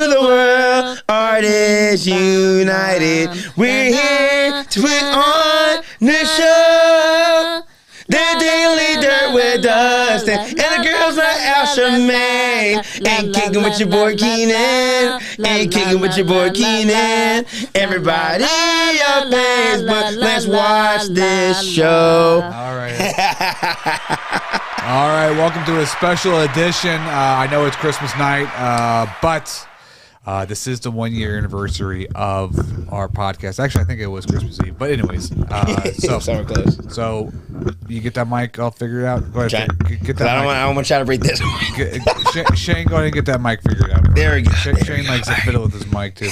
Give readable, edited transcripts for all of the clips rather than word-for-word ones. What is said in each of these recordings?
the world, artists united. We're here to put on the show. The Daily Dirt with Dustin and the girls like Charmaine. Ain't kicking with your boy Keenan. Ain't kicking with your boy Keenan. Everybody up Facebook, let's watch this show. All right. All right, welcome to a special edition. I know it's Christmas night, but this is the 1 year anniversary of our podcast. Actually, I think it was Christmas Eve. But anyways, so close. So you get that mic all figured out? Go ahead. Get that I don't want to try to break this. Shane, go ahead and get that mic figured out. There we go. Shane likes to fiddle with his mic, too.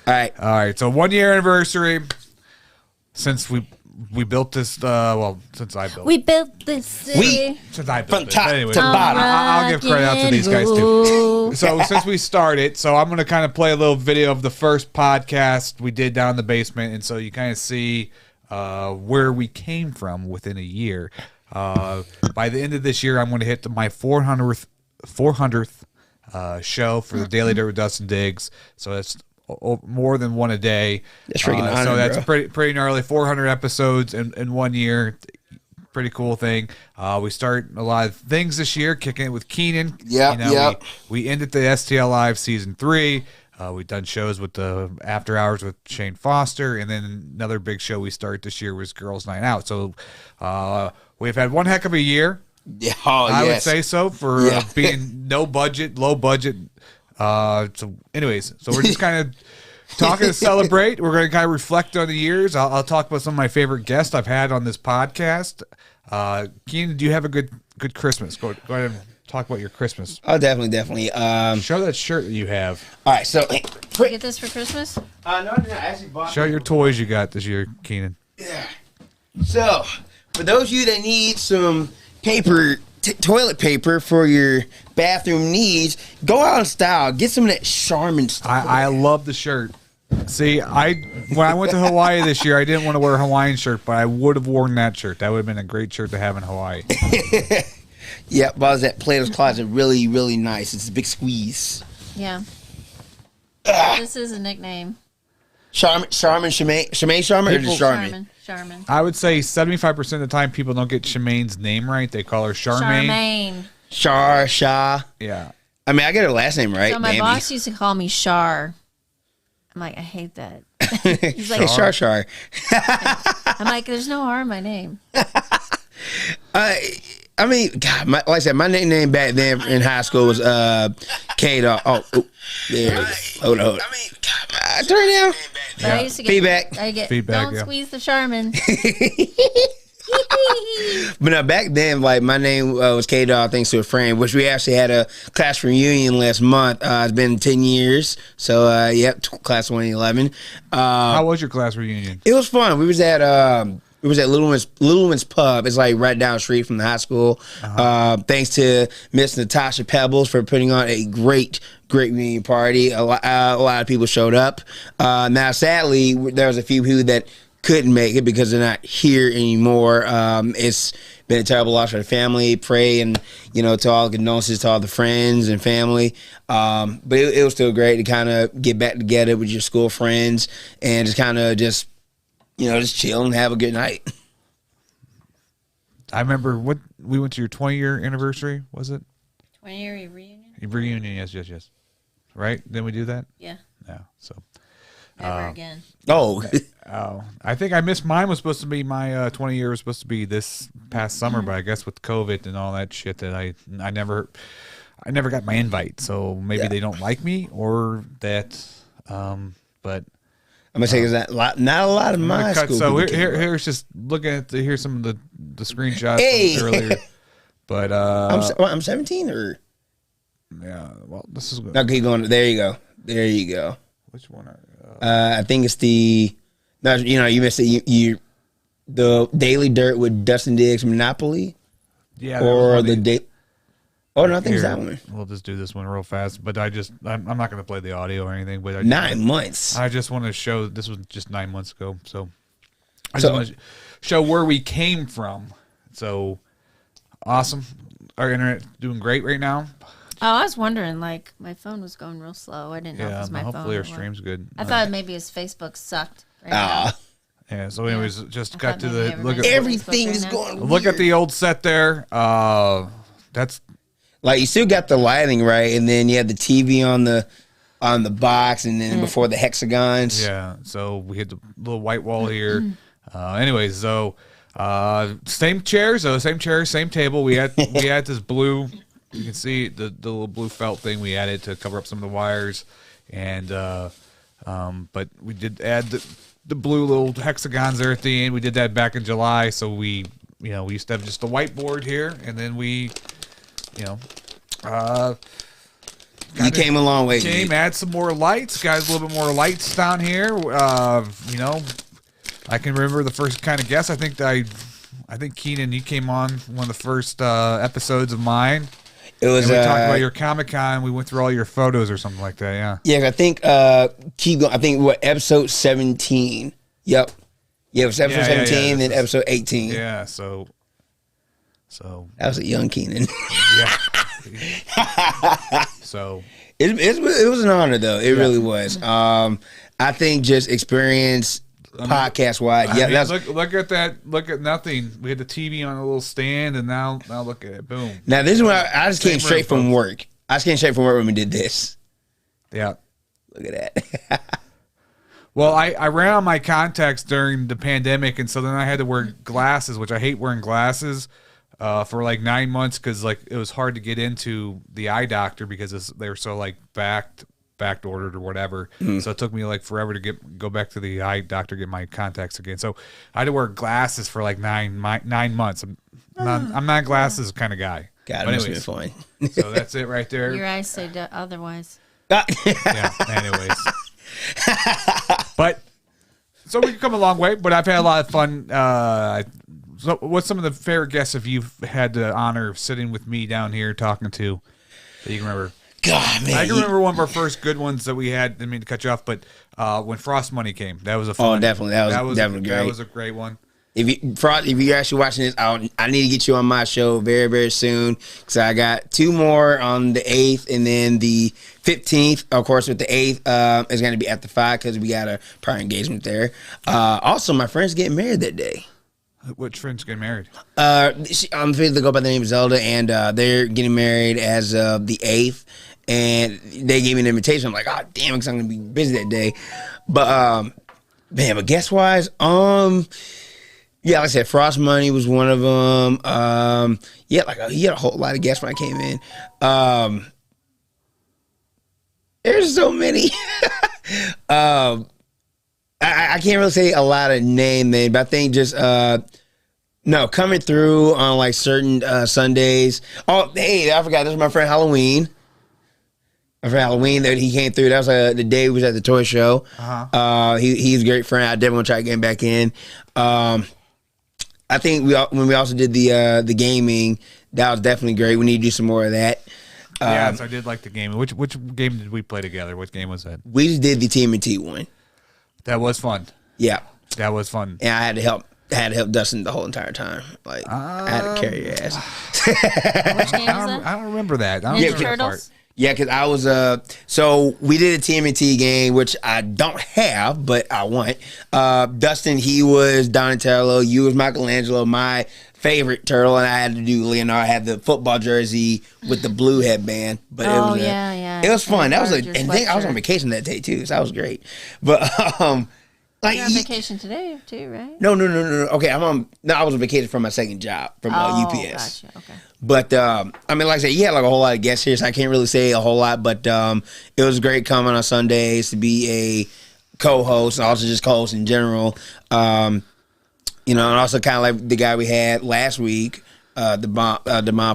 All right. So 1 year anniversary since we built this, since I built it. We built this city. Since I built From top anyways, to bottom. I'll give credit out to these guys too. So since we started, I'm going to kind of play a little video of the first podcast we did down in the basement, and so you kind of see where we came from within a year. By the end of this year, I'm going to hit my 400th show for the Daily Dirt with Dustin Diggs. So that's more than one a day. That's freaking honor, so that's bro. pretty gnarly. 400 episodes in 1 year. Pretty cool thing. We start a lot of things this year, kicking it with Keenan. We ended the STL Live season 3. We've done shows with the After Hours with Shane Foster, and then another big show we started this year was Girls Night Out. So we've had one heck of a year. I would say so for being low budget. So anyways, we're just kind of talking to celebrate. We're going to kind of reflect on the years. I'll talk about some of my favorite guests I've had on this podcast. Keenan, do you have a good Christmas? Go ahead and talk about your Christmas. Oh, definitely. Show that shirt that you have. All right, so Did you get this for Christmas? no, I actually bought. Show your toys you got this year, Keenan. Yeah. So, for those of you that need some paper, toilet paper for your bathroom needs, go out in style. Get some of that Charmin stuff. I love the shirt. See, when I went to Hawaii this year, I didn't want to wear a Hawaiian shirt, but I would have worn that shirt. That would have been a great shirt to have in Hawaii. Yeah, Buzz, that Plato's Closet really, really nice. It's a big squeeze. Yeah. This is a nickname. Charmin, Charmaine, or just Charmin? Charmin. I would say 75% of the time people don't get Charmaine's name right. They call her Charmaine. Shah. Yeah. I mean, I get her last name right. So my boss used to call me Char. I'm like, I hate that. He's like, Char. I'm like, there's no R in my name. I mean, God, like I said, my nickname back then in high school was K-Dog. Oh, there it is. Hold on. I mean, God, turn it down. But I used to get Feedback. I get Feedback, don't squeeze the Charmin. But no, back then, like, my name was K-Dog, thanks to a friend, which we actually had a class reunion last month. It's been 10 years. So, class 2011. How was your class reunion? It was fun. We was at Little Wins Pub. It's like right down the street from the high school. Thanks to Miss Natasha Pebbles for putting on a great reunion party. A lot of people showed up. Now, sadly, there was a few people that couldn't make it because they're not here anymore. It's been a terrible loss for the family. Pray and, to all the condolences to all the friends and family. But it was still great to kind of get back together with your school friends and just kind of just chill and have a good night. I remember we went to your 20-year anniversary, was it? 20-year reunion? Reunion, yes. Right? Didn't we do that? Yeah. Yeah, so. Never again. Oh. I think I missed mine. Was supposed to be my 20 year was supposed to be this past summer, but I guess with COVID and all that shit that I never got my invite. So maybe they don't like me or that, but I'm gonna say that not a lot of my school. So here's just looking at here's some of the screenshots from earlier. But I'm 17 or yeah. Well, this is good. No, keep going. There you go. Which one are? I think it's the. No, you missed it. The Daily Dirt with Dustin Diggs Monopoly. Yeah. Or the day. Oh no, I think it's that one. We'll just do this one real fast. But I'm not going to play the audio or anything. But 9 months. I just want to show this was just 9 months ago. So I just want to show where we came from. So awesome. Our internet's doing great right now. Oh, I was wondering, like, my phone was going real slow. I didn't know if it was my phone. Hopefully our stream's good. I thought maybe his Facebook sucked. Right now. Yeah, so anyways, just got to maybe the look at everything is going. look at the old set there. That's like you still got the lighting right, and then you had the TV on the box, and then before the hexagons. Yeah, so we had the little white wall here. Anyways, so same chairs, same table. We had this blue. You can see the little blue felt thing we added to cover up some of the wires, and but we did add the blue little hexagons there at the end. We did that back in July, so we used to have just a whiteboard here, and then we you came a long way. Add some more lights, guys. A little bit more lights down here. I can remember the first kind of guess. I think Keenan, you came on one of the first episodes of mine. It was. And we talked about your Comic-Con. We went through all your photos or something like that. Yeah. Yeah, I think keep going. I think episode 17. Yep. Yeah, it was episode 17, then episode 18. Yeah. So that was a young Keenan. Yeah. So it was an honor though. It really was. I think just experience podcast wide. Yeah, look at that. Look at nothing. We had the TV on a little stand, and now look at it. Boom. Now this is when I just came straight from work. I just came straight from work when we did this. Yeah. Look at that. Well, I ran out of my contacts during the pandemic, and so then I had to wear glasses, which I hate wearing glasses, for like 9 months because like it was hard to get into the eye doctor because they were so like back ordered or whatever. So it took me like forever to go back to the eye doctor, get my contacts again. So I had to wear glasses for like 9 months. I'm not a glasses kind of guy. God, it must be fun. So that's it right there. Your eyes say otherwise. Yeah. Anyways, but so we've come a long way. But I've had a lot of fun. So what's some of the favorite guests have you had the honor of sitting with me down here talking to that you can remember? God, man. I can remember one of our first good ones that we had. I didn't mean to cut you off, but when Frost Money came, that was a fun. Oh, definitely. That was definitely great. That was a great one. If you're actually watching this, I need to get you on my show very, very soon because I got 2 more on the 8th and then the 15th. Of course, with the 8th is going to be after 5 because we got a prior engagement there. Also, my friend's getting married that day. Which friend's getting married? I'm afraid to go by the name of Zelda, and they're getting married as of the 8th. And they gave me an invitation. I'm like, oh, damn, because I'm going to be busy that day. But, man, but guest-wise, yeah, like I said, Frost Money was one of them. Yeah, he had a whole lot of guests when I came in. There's so many. I can't really say a lot of names, but I think just coming through on like certain Sundays. Oh, hey, I forgot. This was my friend Halloween. My friend Halloween that he came through. That was the day he was at the toy show. He's a great friend. I definitely want to try to get him back in. I think when we also did the gaming, that was definitely great. We need to do some more of that. Yes, I did like the gaming. Which game did we play together? What game was that? We just did the TMNT one. That was fun. Yeah, that was fun. And I had to help Dustin the whole entire time. Like I had to carry your ass. Which game was that? I don't remember that. Ninja Turtles. Yeah, because I was so we did a TMNT game, which I don't have, but I want. Dustin, he was Donatello, you was Michelangelo, my favorite turtle, and I had to do Leonardo. I had the football jersey with the blue headband. But it was fun. That was I was on vacation that day too, so that was great. But you're on vacation today too, right? No. Okay, I was on vacation from my second job from UPS. Gotcha. Okay. But I mean, like I said, you had like a whole lot of guests here, so I can't really say a whole lot. But it was great coming on Sundays to be a co-host and also just co-host in general. And also kind of like the guy we had last week, the bomb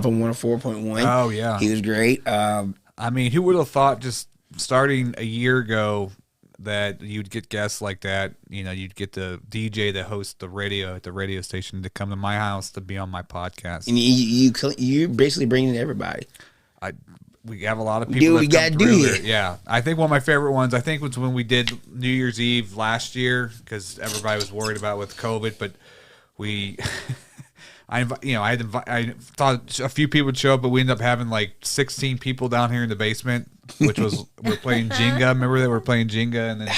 from 104.1. Oh yeah, he was great. I mean, who would have thought just starting a year ago that you'd get guests like that? You'd get the DJ that hosts the radio at the radio station to come to my house to be on my podcast. And you basically bringing everybody. We have a lot of people. We got to do it. Yeah, I think one of my favorite ones was when we did New Year's Eve last year because everybody was worried about with COVID, but we. I thought a few people would show up, but we ended up having like 16 people down here in the basement, which was we're playing Jenga. Remember that we're playing Jenga, and then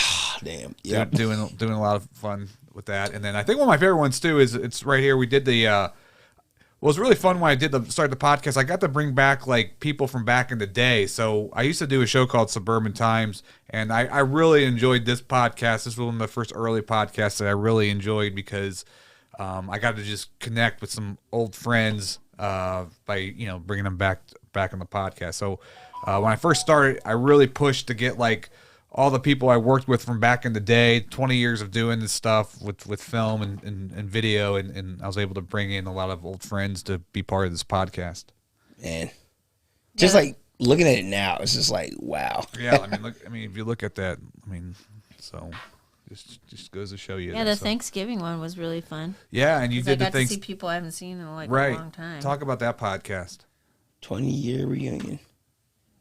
damn, yeah, doing a lot of fun with that. And then I think one of my favorite ones too is it's right here. We did the. Well, it was really fun when I did start the podcast. I got to bring back like people from back in the day. So I used to do a show called Suburban Times, and I really enjoyed this podcast. This was one of the first early podcasts that I really enjoyed because. I got to just connect with some old friends by bringing them back on the podcast. So when I first started, I really pushed to get like all the people I worked with from back in the day. 20 years of doing this stuff with film and video, and I was able to bring in a lot of old friends to be part of this podcast. Man, just like looking at it now, it's just like wow. Yeah, if you look at that, so. Just goes to show you. Yeah, the Thanksgiving one was really fun. Yeah, and you did I got to see people I haven't seen in a long time. Talk about that podcast. 20-year reunion.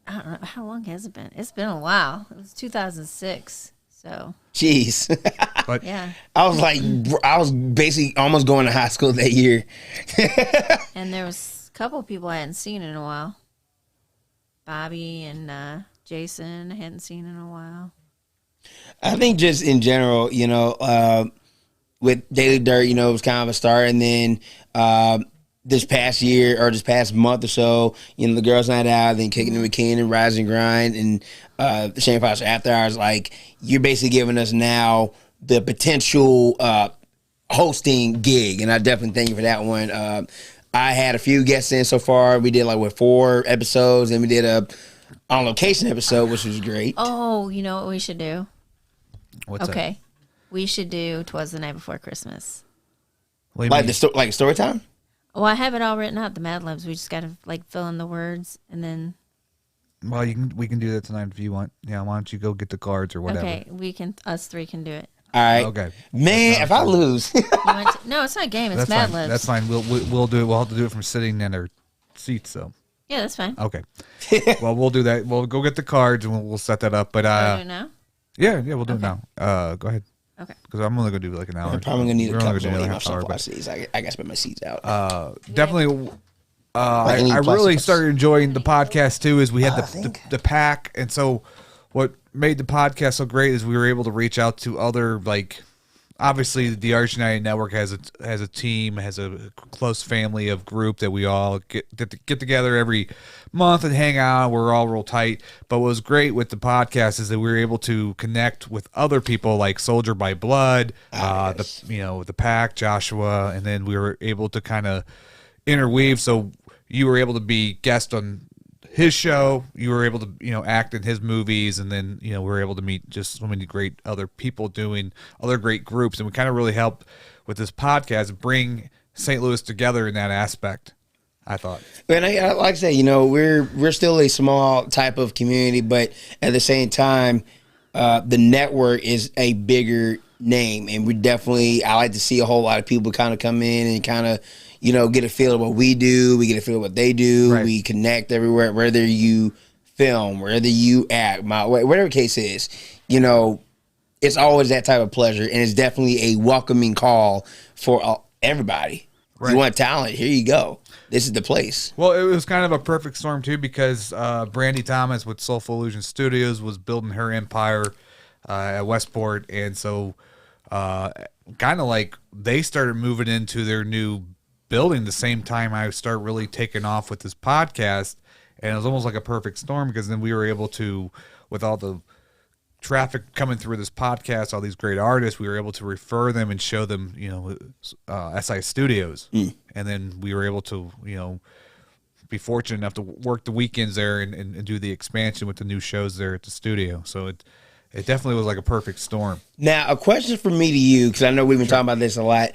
I don't know. How long has it been? It's been a while. It was 2006. So. Jeez. But yeah. I was basically almost going to high school that year. And there was a couple of people I hadn't seen in a while. Bobby and Jason I hadn't seen in a while. I think just in general, with Daily Dirt, it was kind of a start. And then this past year or this past month or so, the Girls' Night Out, then Kicking It McKinnon, Rise and Grind, and the Shane Foster After Hours. Like, you're basically giving us now the potential hosting gig. And I definitely thank you for that one. I had a few guests in so far. We did 4 episodes, and we did a on location episode, which was great. Oh, you know what we should do? What's that? We should do 'Twas the Night Before Christmas. Like story time? Well, I have it all written out, the Mad Libs. We just got to fill in the words and then. Well, we can do that tonight if you want. Yeah, why don't you go get the cards or whatever? Okay, us 3 can do it. All right. Okay. Man, if I lose. No, it's not a game. It's Mad Libs. That's fine. We'll do it. We'll have to do it from sitting in our seats, so. Yeah, that's fine. Okay. Well, we'll do that. We'll go get the cards and we'll set that up. But do it now? Yeah, we'll do it now. Go ahead. Okay. Because I'm only gonna do an hour. I'm probably gonna need a couple of half hour. seats. I gotta spend my seats out. Definitely. I really started enjoying the podcast too. Is we had the pack, and so what made the podcast so great is we were able to reach out to other obviously the Arch United Network has a team, has a close family of group that we all get together every month and hang out. We're all real tight. But what was great with the podcast is that we were able to connect with other people like Soldier by Blood, yes. the Pack, Joshua, and then we were able to kind of interweave. So you were able to be guest on his show, you were able to, act in his movies, and then, we were able to meet just so many great other people doing other great groups, and we kind of really helped with this podcast bring St. Louis together in that aspect, I thought. And I like I say, we're still a small type of community, but at the same time, the network is a bigger name, and I like to see a whole lot of people kind of come in and kind of, get a feel of what we do. We get a feel of what they do. Right. We connect everywhere, whether you film, whether you act, whatever the case is, it's always that type of pleasure. And it's definitely a welcoming call for everybody. Right. You want talent, here you go. This is the place. Well, it was kind of a perfect storm, too, because Brandy Thomas with Soulful Illusion Studios was building her empire at Westport. And so kind of they started moving into their new building the same time I started really taking off with this podcast, and it was almost like a perfect storm because then we were able to, with all the traffic coming through this podcast, all these great artists, we were able to refer them and show them, SI Studios, and then we were able to, be fortunate enough to work the weekends there and do the expansion with the new shows there at the studio. So it definitely was like a perfect storm. Now, a question from me to you, because I know we've been talking about this a lot,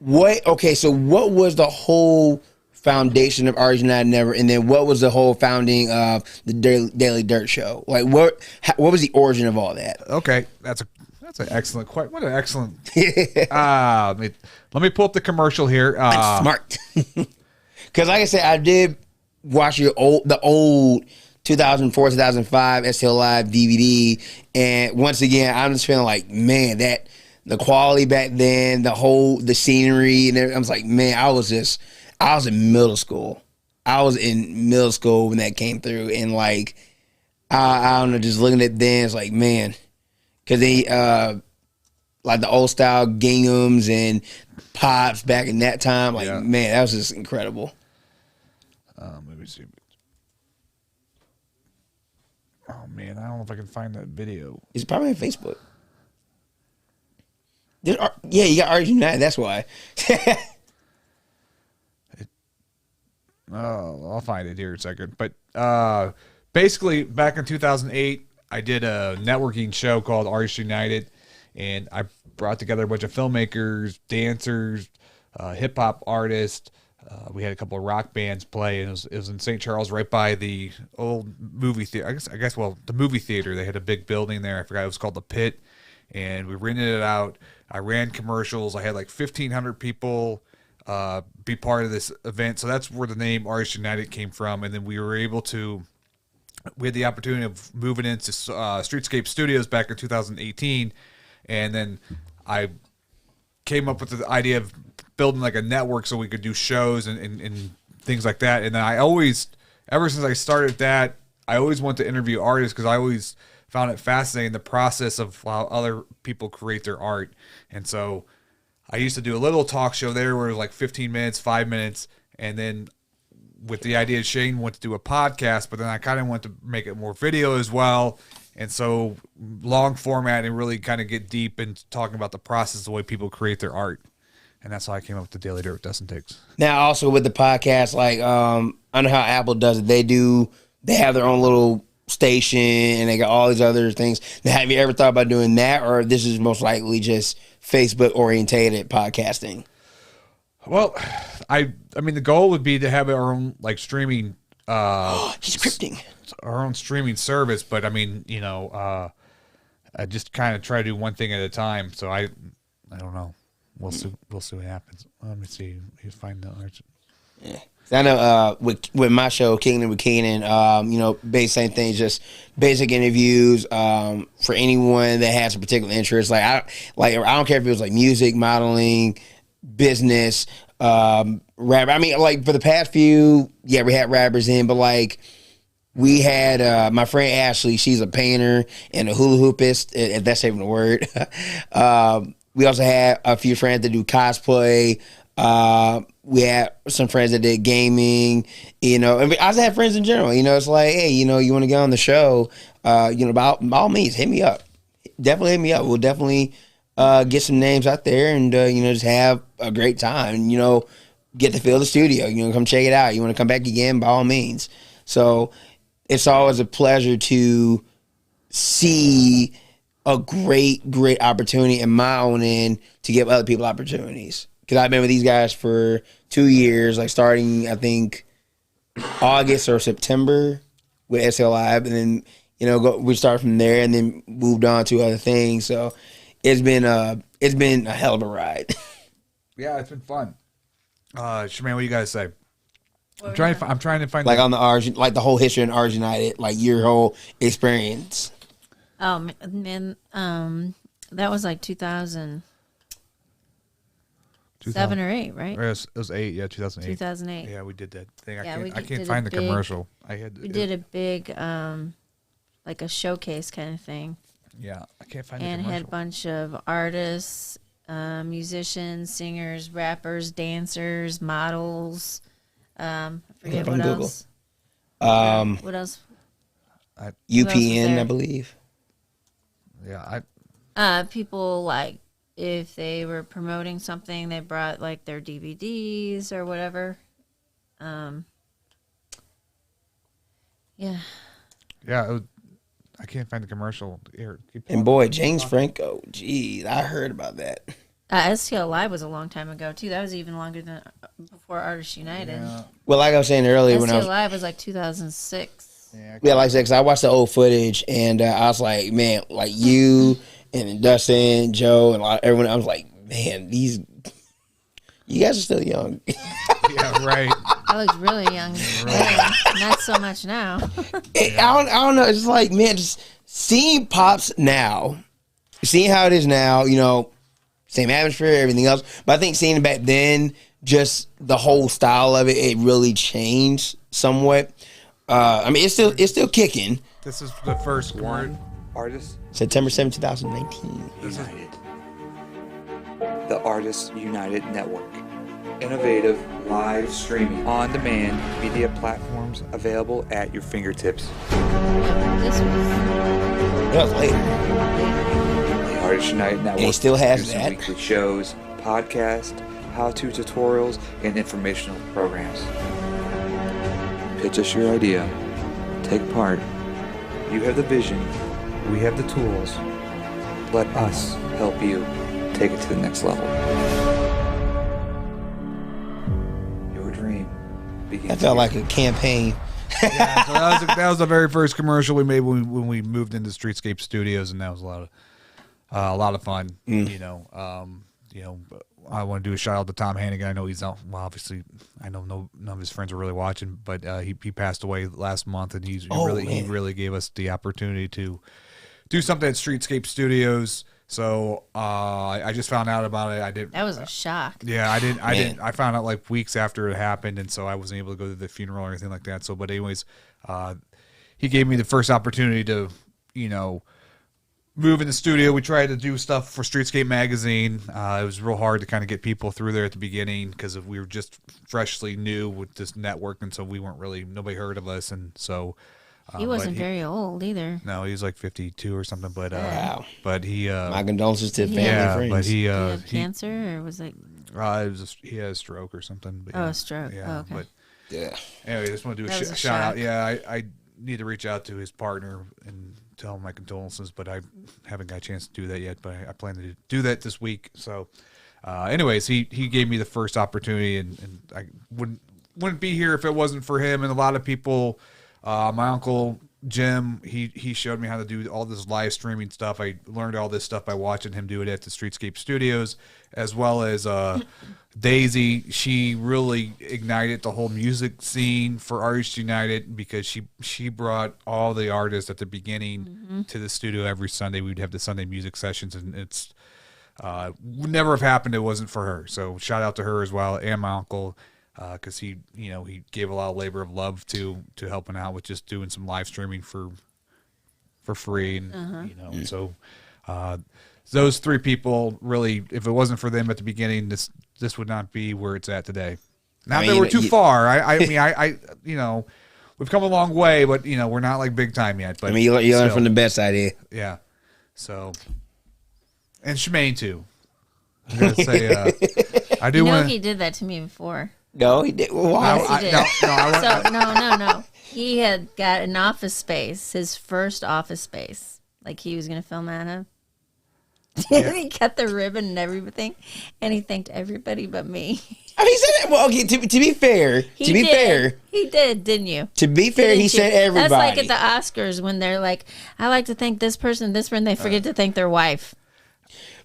so what was the whole foundation of Arch United Network, and then what was the whole founding of the Daily Dirt Show? What was the origin of all that? Okay, that's an excellent question. What an excellent. Let me pull up the commercial here. I'm smart, because like I said, I did watch the old 2004 2005 STL Live DVD, and once again, I'm just feeling like, man, the quality back then, the scenery, and I was like, man, I was in middle school. I was in middle school when that came through, and like, I don't know, just looking at then, it's like, man, because they like the old style ginghams and pops back in that time, like, man, that was just incredible. Let me see. Oh man, I don't know if I can find that video. It's probably on Facebook. You got Arts United. That's why. I'll find it here in a second. But basically, back in 2008, I did a networking show called Arts United, and I brought together a bunch of filmmakers, dancers, hip hop artists. We had a couple of rock bands play, and it was in St. Charles, right by the old movie theater. I guess, the movie theater. They had a big building there. I forgot it was called the Pit, and we rented it out. I ran commercials. I had like 1,500 people be part of this event. So that's where the name Artists United came from. And then we had the opportunity of moving into Streetscape Studios back in 2018. And then I came up with the idea of building like a network so we could do shows and things like that. And then ever since I started that, I always wanted to interview artists because I always found it fascinating, the process of how other people create their art. And so I used to do a little talk show there where it was like 15 minutes, 5 minutes. And then with the idea, Shane wanted to do a podcast, but then I kind of wanted to make it more video as well. And so long format and really kind of get deep into talking about the process, the way people create their art. And that's how I came up with the Daily Dirt with Dustin Takes. Now, also with the podcast, like, I know how Apple does it. They have their own little station and they got all these other things. Now, have you ever thought about doing that, or this is most likely just Facebook orientated podcasting? Well, I mean, the goal would be to have our own like streaming. He's scripting our own streaming service, but I mean, I just kind of try to do one thing at a time. So I don't know. We'll see what happens. Let me see. You find the arch. Yeah. I know with my show, Kicking with McKinnon, same thing, just basic interviews for anyone that has a particular interest. I don't care if it was like music, modeling, business, rap. I mean, like for the past few, we had rappers in, but like we had my friend Ashley. She's a painter and a hula hoopist, if that's even a word. We also had a few friends that do cosplay. We had some friends that did gaming, and I also had friends in general. It's like, hey, you want to get on the show, by all means, hit me up. Definitely hit me up. We'll definitely get some names out there and, just have a great time and, get to feel the studio. Come check it out. You want to come back again, by all means. So it's always a pleasure to see a great, great opportunity in my own end to give other people opportunities. Because I've been with these guys for 2 years, like starting, I think, August or September with SL Live. And then, we start from there and then moved on to other things. So it's been a hell of a ride. Yeah, it's been fun. Shemaine, what do you guys say? I'm trying to find like on the Arj, like the whole history of Arj United, like your whole experience. Oh man, that was like 2007 or 8, right? It was 8, yeah, 2008. 2008. Yeah, we did that thing. Yeah, I can't find the commercial. We did a big, like a showcase kind of thing. Yeah, I can't find the commercial. And had a bunch of artists, musicians, singers, rappers, dancers, models. I forget what else. What else? UPN, I believe. Yeah, people like if they were promoting something, they brought like their DVDs or whatever. Yeah. Yeah, I can't find the commercial here. And boy, James Franco, geez, I heard about that. STL Live was a long time ago too. That was even longer than before Artists United. Yeah. Well, like I was saying earlier, STL Live was like 2006. Yeah, like I said, because I watched the old footage and I was like, man, like you and Dustin, Joe, and everyone. I was like, man, you guys are still young. Yeah, right. I looked really young. Right. Not so much now. I don't know. It's just like, man, just seeing Pops now, seeing how it is now, same atmosphere, everything else. But I think seeing it back then, just the whole style of it, it really changed somewhat. I mean, it's still kicking. This is the first one artist. September 7, 2019. United. The Artists United Network. Innovative live streaming on-demand media platforms available at your fingertips. This was That was later. The Artists United Network. And it still has producing that. Weekly shows, podcasts, how-to tutorials, and informational programs. Pitch us your idea. Take part. You have the vision. We have the tools. Let us help you take it to the next level. Your dream begins. That felt here. like a campaign. Yeah, so that was the very first commercial we made when we moved into Streetscape Studios, and that was a lot of fun. You know, I want to do a shout out to Tom Hannigan. I know he's not, well, obviously, I know none of his friends are really watching, but he passed away last month, and he really gave us the opportunity to do something at Streetscape Studios. So I just found out about it. I didn't. that was a shock. Yeah, I didn't. I found out like weeks after it happened, and so I wasn't able to go to the funeral or anything like that. So, but anyways, he gave me the first opportunity to, move in the studio. We tried to do stuff for Streetscape magazine. It was real hard to kind of get people through there at the beginning because we were just freshly new with this network, and so nobody heard of us, and so. He wasn't very old either. No, he was like 52 or something. But Wow. But he. My condolences to family yeah, and friends. but he. Did he have cancer, or was it? He had a stroke or something. But a stroke. Yeah, Oh, okay. But Yeah. anyway, I just want to do That was a a shout out. shock. Yeah, I need to reach out to his partner and tell him my condolences, but I haven't got a chance to do that yet. But I plan to do that this week. So, anyways, he gave me the first opportunity, and I wouldn't be here if it wasn't for him. And a lot of people, my uncle Jim, he showed me how to do all this live streaming stuff. I learned all this stuff by watching him do it at the Streetscape Studios, as well as Daisy. She really ignited the whole music scene for Artists United because she brought all the artists at the beginning to the studio every Sunday. We'd have the Sunday music sessions, and it's would never have happened if it wasn't for her. So shout out to her as well, and my uncle. Because he gave a lot of labor of love to helping out with just doing some live streaming for free, and so those three people really, if it wasn't for them at the beginning, this would not be where it's at today. Not that we're too far. I mean, we've come a long way, but we're not like big time yet. But I mean, you learn from the best idea. Yeah. So, and Shemaine too. I gotta say, I do want. He did that to me before. No, he did. Why? Yes, he did. No. He had got an office space, his first office space, like he was going to film out of. And he cut the ribbon and everything, and he thanked everybody but me. I mean, he said that. Well, okay. To be fair, he did, didn't you? To be fair, he said everybody. That's like at the Oscars when they're like, "I like to thank this person, they forget to thank their wife."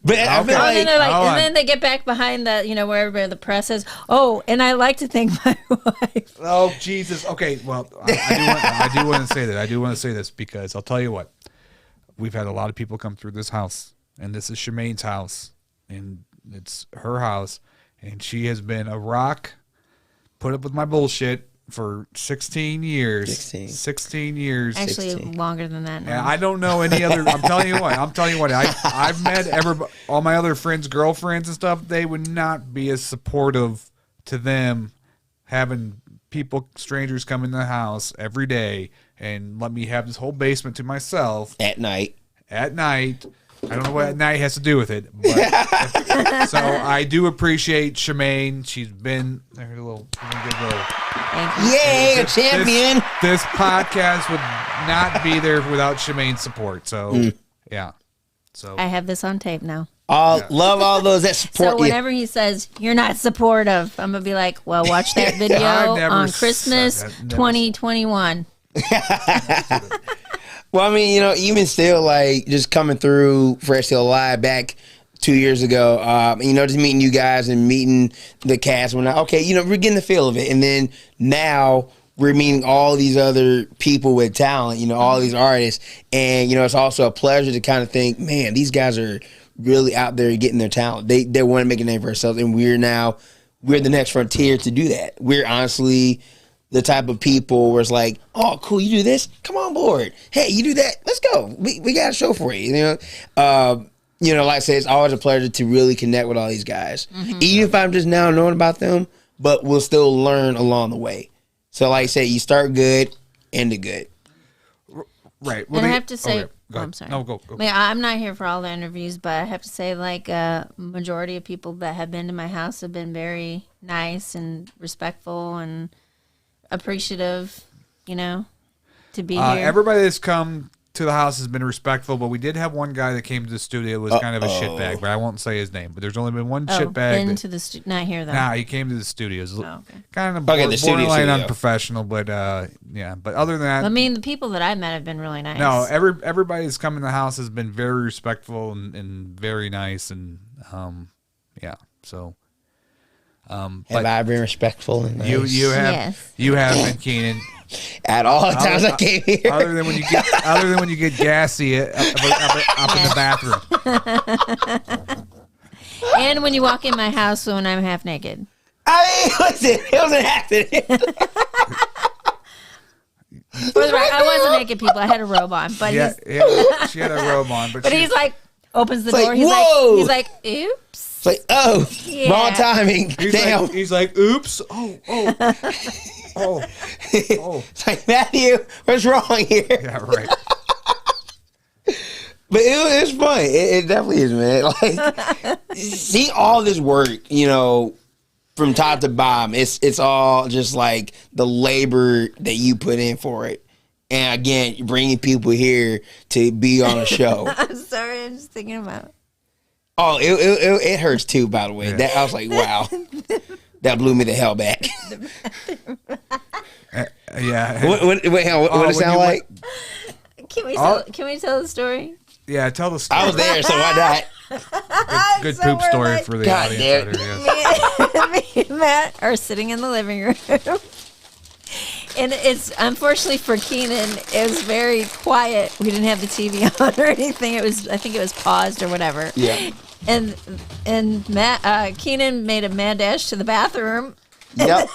But I feel like, and then they get back behind the, wherever the press is. Oh, and I like to thank my wife. Oh, Jesus. Okay, well, I do want to say that. I do want to say this because I'll tell you what. We've had a lot of people come through this house, and this is Shemaine's house, and it's her house, and she has been a rock, put up with my bullshit for 16 years. 16 years. Actually, 16. longer than that now. And I don't know any other. I'm telling you what. I've met all my other friends' girlfriends and stuff. They would not be as supportive to them having strangers come in the house every day and let me have this whole basement to myself at night. I don't know what night has to do with it, but so I do appreciate Shemaine. She's been there. Yay, a champion! This podcast would not be there without Shemaine's support. So yeah, so I have this on tape now. Love all those that support. So whenever he says you're not supportive, I'm gonna be like, well, watch that video on Christmas 2021. Well, I mean, even still, like, just coming through Fresh Still Alive back 2 years ago, just meeting you guys and meeting the cast. We're we're getting the feel of it. And then now we're meeting all these other people with talent, all these artists. And, it's also a pleasure to kind of think, man, these guys are really out there getting their talent. They want to make a name for themselves, and we're the next frontier to do that. We're honestly the type of people where it's like, oh, cool, you do this? Come on board. Hey, you do that? Let's go. We got a show for you. Like I said, it's always a pleasure to really connect with all these guys. Even if I'm just now knowing about them, but we'll still learn along the way. So like I said, you start good, end it good. Right. Well, and I have to say, I'm sorry. No, go. I'm not here for all the interviews, but I have to say, majority of people that have been to my house have been very nice and respectful and appreciative, to be here. Everybody that's come to the house has been respectful, but we did have one guy that came to the studio was kind of a shitbag, but I won't say his name. But there's only been one shitbag. Not here though. Nah, he came to the studios. Kind of the borderline unprofessional, but yeah. But other than that, I mean, the people that I met have been really nice. No, everybody that's come in the house has been very respectful and very nice, and yeah. So, have I been respectful? And nice? You have. Yes. You have been, Keenan. At all the times I came here. Other than when you get gassy up in the bathroom. And when you walk in my house when I'm half naked. Listen, it was an accident. For the record, I wasn't naked, people. I had a robe on, but she had a robe on, but he's like opens the door. Whoa! He's like, oops. It's like, wrong timing. Damn. He's like, oops. Oh. It's like, Matthew, what's wrong here? Yeah, right. But it's fun. It definitely is, man. Like, see all this work, from top to bottom. It's all just like the labor that you put in for it. And again, you're bringing people here to be on a show. I'm sorry, I'm just thinking about it. Oh, it hurts too, by the way. Yeah. I was like, wow. That blew me the hell back. Yeah. What does it sound like? Can we tell the story? Yeah, tell the story. I was there, so why not? Good poop story for the God audience. Me and Matt are sitting in the living room. And it's, unfortunately for Keenan, it was very quiet. We didn't have the TV on or anything. I think it was paused or whatever. Yeah. And Matt, Keenan made a mad dash to the bathroom. Yep.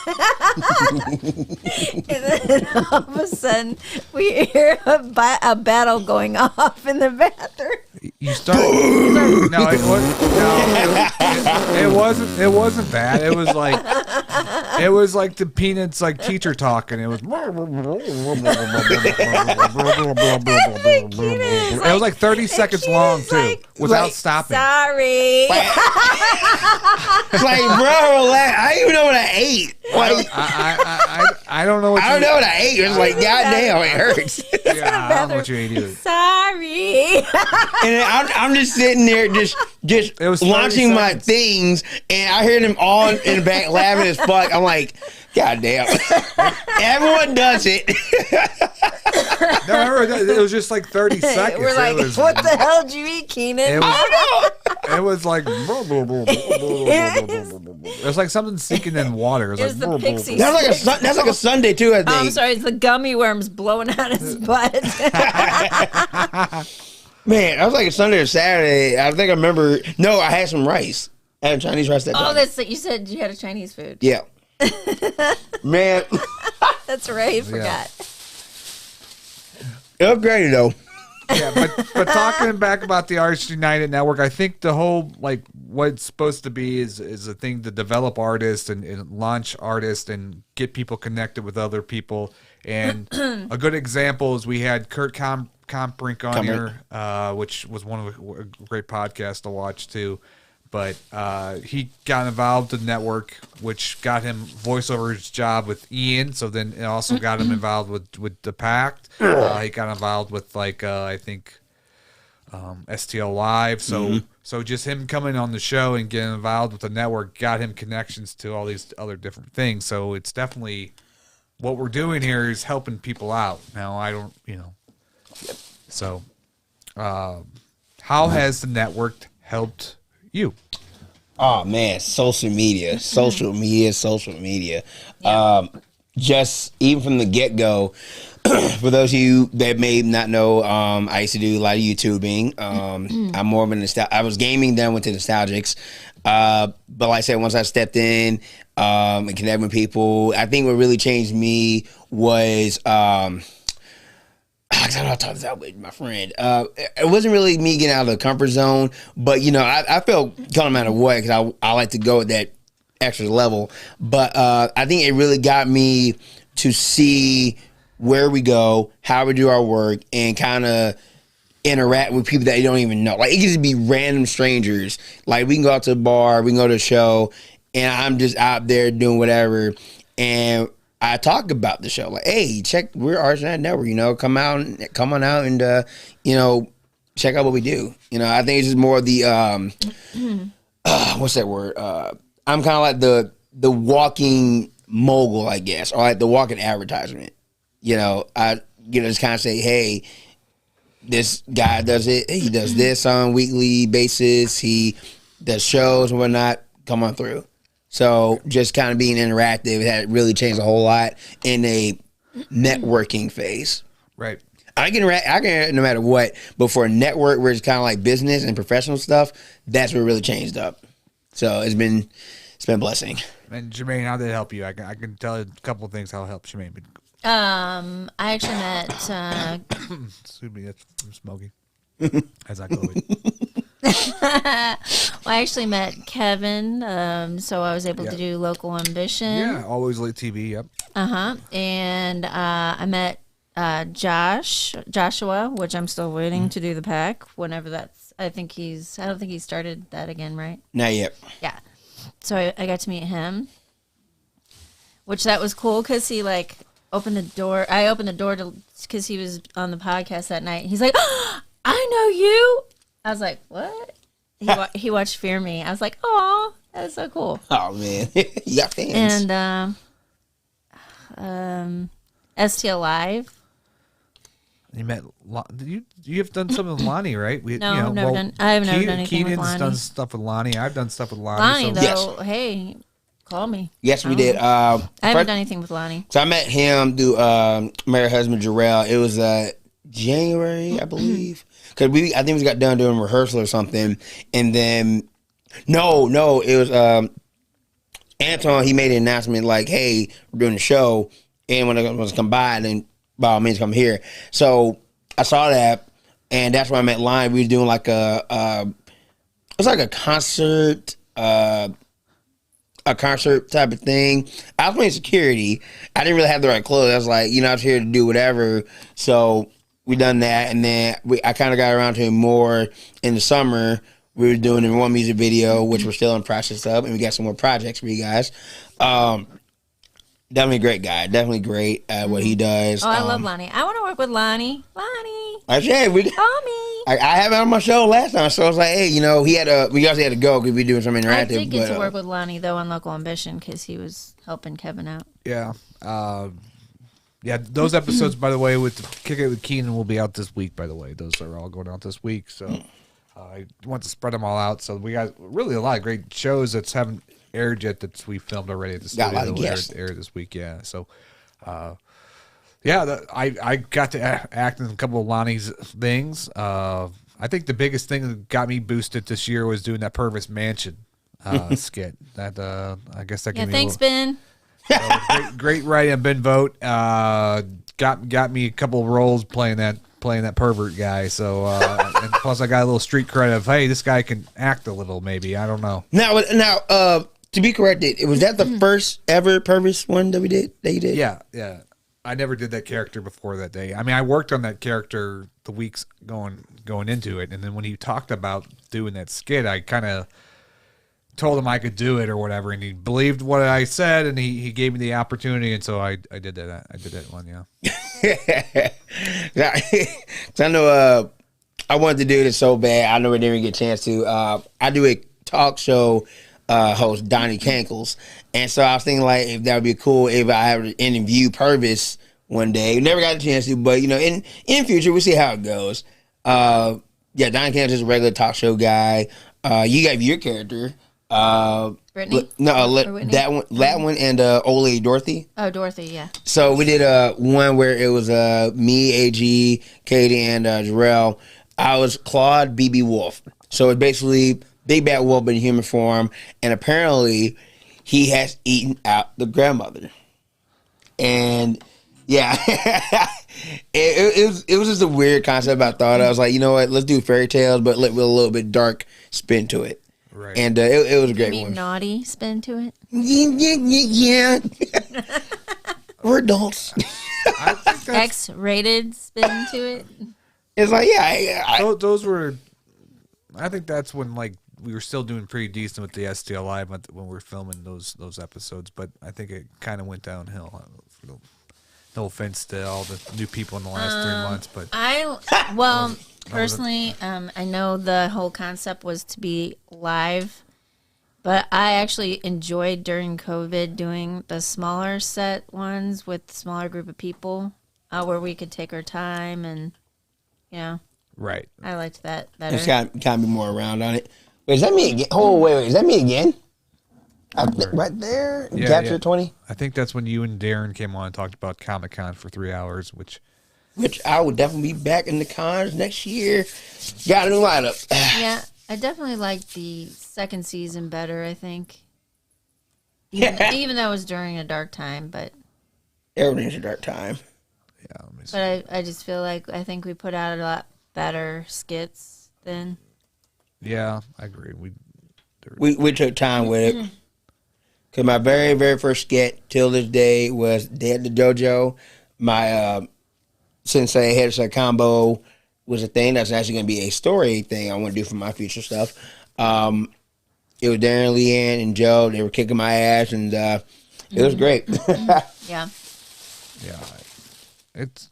And then all of a sudden, we hear a battle going off in the bathroom. You start. No, it wasn't that. It was like the Peanuts teacher talking. It was. It was like 30 seconds long too, without stopping. Sorry. It's like, bro, I don't even know what I ate. I don't know what. I don't know what I ate. It's like, goddamn, it hurts. Yeah, I don't know what you ate either. Sorry. And I'm just sitting there, just launching my things, and I hear them all in the back laughing as fuck. I'm like, God damn. Everyone does it. No, it was just like 30 seconds. We're like, what the hell did you eat, Keenan? It was like, it was like something sinking in water. It was the pixie. That's like a Sunday too, I think. I'm sorry, it's the gummy worms blowing out his butt. Man, I was like a Sunday or Saturday. I think I remember. No, I had some rice. I had Chinese rice that time. Oh, that's you said you had a Chinese food. Yeah. Man. That's right. I forgot. Upgraded though. Yeah, but talking back about the Artists United Network, I think the whole what it's supposed to be is a thing to develop artists and launch artists and get people connected with other people. And a good example is we had Kurt Komprink on here, which was one of a great podcasts to watch too. But he got involved with the network, which got him voiceover's job with Ian. So then it also got him involved with the Pact. He got involved with I think STL Live. So just him coming on the show and getting involved with the network got him connections to all these other different things. So it's definitely what we're doing here is helping people out. Now I don't, So how has the network helped you? Oh man, social media. Yeah. just even from the get go. For those of you that may not know, I used to do a lot of YouTubing. I'm more of a I was gaming, then went to nostalgics. But like I said, once I stepped in and connected with people, I think what really changed me was I talked this out with my friend. It wasn't really me getting out of the comfort zone, but I felt kind of matter what, because I like to go at that extra level. But I think it really got me to see where we go, how we do our work, and kind of interact with people that you don't even know. Like, it can just be random strangers. Like, we can go out to a bar, we can go to a show, and I'm just out there doing whatever, and I talk about the show. Like, hey, we're Arsenal Network, come on out and check out what we do. I think it's just more of the what's that word? I'm kind of like the walking mogul, I guess, or like the walking advertisement. I just kind of say, hey, this guy does it. He does this on a weekly basis. He does shows and whatnot. Come on through. So just kind of being interactive had really changed a whole lot in a networking phase. Right. I can no matter what, but for a network where it's kind of like business and professional stuff, that's what really changed up. So it's been a blessing. And Jermaine, how did it help you? I can tell you a couple of things how it helped Jermaine. I actually met. Excuse me, I'm smoking. As I go. I actually met Kevin, so I was able to do Local Ambition. Yeah, Always Late TV. Yep. And I met Joshua, which I'm still waiting to do the pack. Whenever that's, I don't think he started that again, right? Not yet. Yeah. So I got to meet him, which that was cool because he opened the door. I opened the door because he was on the podcast that night. He's like, oh, I know you. I was like, what? He watched Fear Me. I was like, oh, that's so cool. Oh, man. You got fans. And STL Live. You met. You have done something with Lonnie, right? I've never done anything with Lonnie. Keenan's done stuff with Lonnie. I've done stuff with Lonnie. Lonnie, though, hey, call me. Yes, we did. I haven't done anything with Lonnie. So I met him through married husband Jarrell. It was January, I believe, because I think we got done doing rehearsal or something, and then no, it was Anton. He made an announcement like, "Hey, we're doing a show, and when it was come by, then by all means come here." So I saw that, and that's where I met Lonnie. We were doing like it was like a concert. A concert type of thing. I was playing security. I didn't really have the right clothes. I was like, I was here to do whatever. So we done that, and then I kind of got around to it more in the summer. We were doing the one music video, which we're still in the process of, and we got some more projects for you guys. Definitely a great guy. Definitely great at what he does. Oh, I love Lonnie. I want to work with Lonnie. I said, call me. I had him on my show last time, so I was like, hey, we obviously had to go because we were doing something interactive. I did get to work with Lonnie, though, on Local Ambition because he was helping Kevin out. Yeah. Those episodes, by the way, with Kick It with Keenan will be out this week, by the way. Those are all going out this week, so I want to spread them all out. So we got really a lot of great shows that haven't aired yet that we filmed already at the studio. Got a lot of guests. Air this week, yeah. So, I got to act in a couple of Lonnie's things. I think the biggest thing that got me boosted this year was doing that Purvis Mansion skit. That I guess that gave me thanks, Ben. Great writing, Ben Vogt. Got me a couple of roles playing that pervert guy. So and plus I got a little street credit of, hey, this guy can act a little. Maybe, I don't know. Now, to be corrected, was that the first ever Purvis one that you did? Yeah. I never did that character before that day. I mean, I worked on that character the weeks going into it, and then when he talked about doing that skit, I kind of told him I could do it or whatever, and he believed what I said, and he gave me the opportunity, and so I did that. I did that one, yeah. I know I wanted to do this so bad. I know I didn't get a chance to. I do a talk show host, Donnie Cankles. And so I was thinking, like, if that would be cool if I had to interview Purvis one day. Never got a chance to, but, in future, we'll see how it goes. Donnie Cankles is a regular talk show guy. You got your character. Brittany? No, that one, and old lady Dorothy. Oh, Dorothy, yeah. So we did one where it was me, AG, Katie, and Jarrell. I was Claude BB Wolf. So it's basically Big Bad Wolf in human form, and apparently he has eaten out the grandmother. And yeah, it was just a weird concept. I thought I was like, you know what, let's do fairy tales, but with a little bit dark spin to it. Right. And it was a great one. Naughty spin to it. Yeah. We're adults. I think X-rated spin to it. It's like, yeah. Those were. I think that's when like we were still doing pretty decent with the STL Live when we were filming those episodes, but I think it kind of went downhill. No offense to all the new people in the last 3 months, but personally, I know the whole concept was to be live, but I actually enjoyed during COVID doing the smaller set ones with smaller group of people, where we could take our time and, right. I liked that better. There's got to be more around on it. Wait, is that me again? Oh, wait, is that me again? Right there? Capture 20? I think that's when you and Darren came on and talked about Comic-Con for 3 hours, which I would definitely be back in the cons next year. Got a new lineup. Yeah, I definitely liked the second season better, I think. Even though it was during a dark time, but... Everything's a dark time. Yeah, let me see. But I just feel like I think we put out a lot better skits then. Yeah, I agree. We took time with it. Because my very, very first skit till this day was Day at the Dojo. My Sensei Headset Combo was a thing that's actually going to be a story thing I want to do for my future stuff. It was Darren, Leanne, and Joe. They were kicking my ass, and it was great. Yeah. Yeah. It's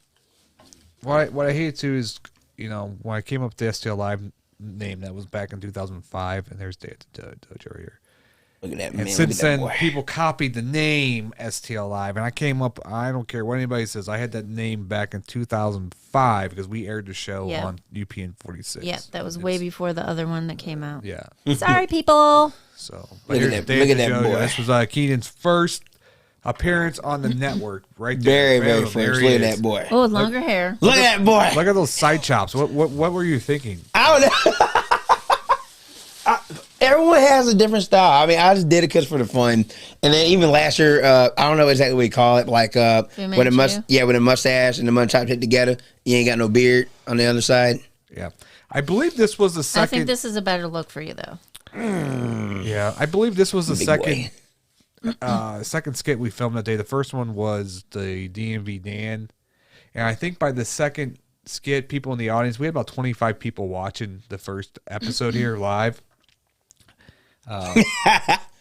what I hate too is, when I came up with the STL Live name, that was back in 2005, and there's Day at the Dojo here. Look at that, and man. since then, people copied the name STL Live, and I came up. I don't care what anybody says. I had that name back in 2005 because we aired the show on UPN 46. Yeah, that was way before the other one that came out. Yeah. Sorry, people. So, but look at that boy. This was Keenan's first appearance on the network, right Very, there. very first. Look at that boy. Oh, with longer hair. Look at that boy. Look at those side chops. What were you thinking? I don't know. Everyone has a different style. I mean, I just did it because for the fun. And then even last year, I don't know exactly what you call it, like with a mustache and the mud chops hit together. You ain't got no beard on the other side. Yeah, I believe this was the second. I think this is a better look for you, though. Yeah, I believe this was the second skit we filmed that day. The first one was the DMV Dan, and I think by the second skit, people in the audience, we had about 25 people watching the first episode here live.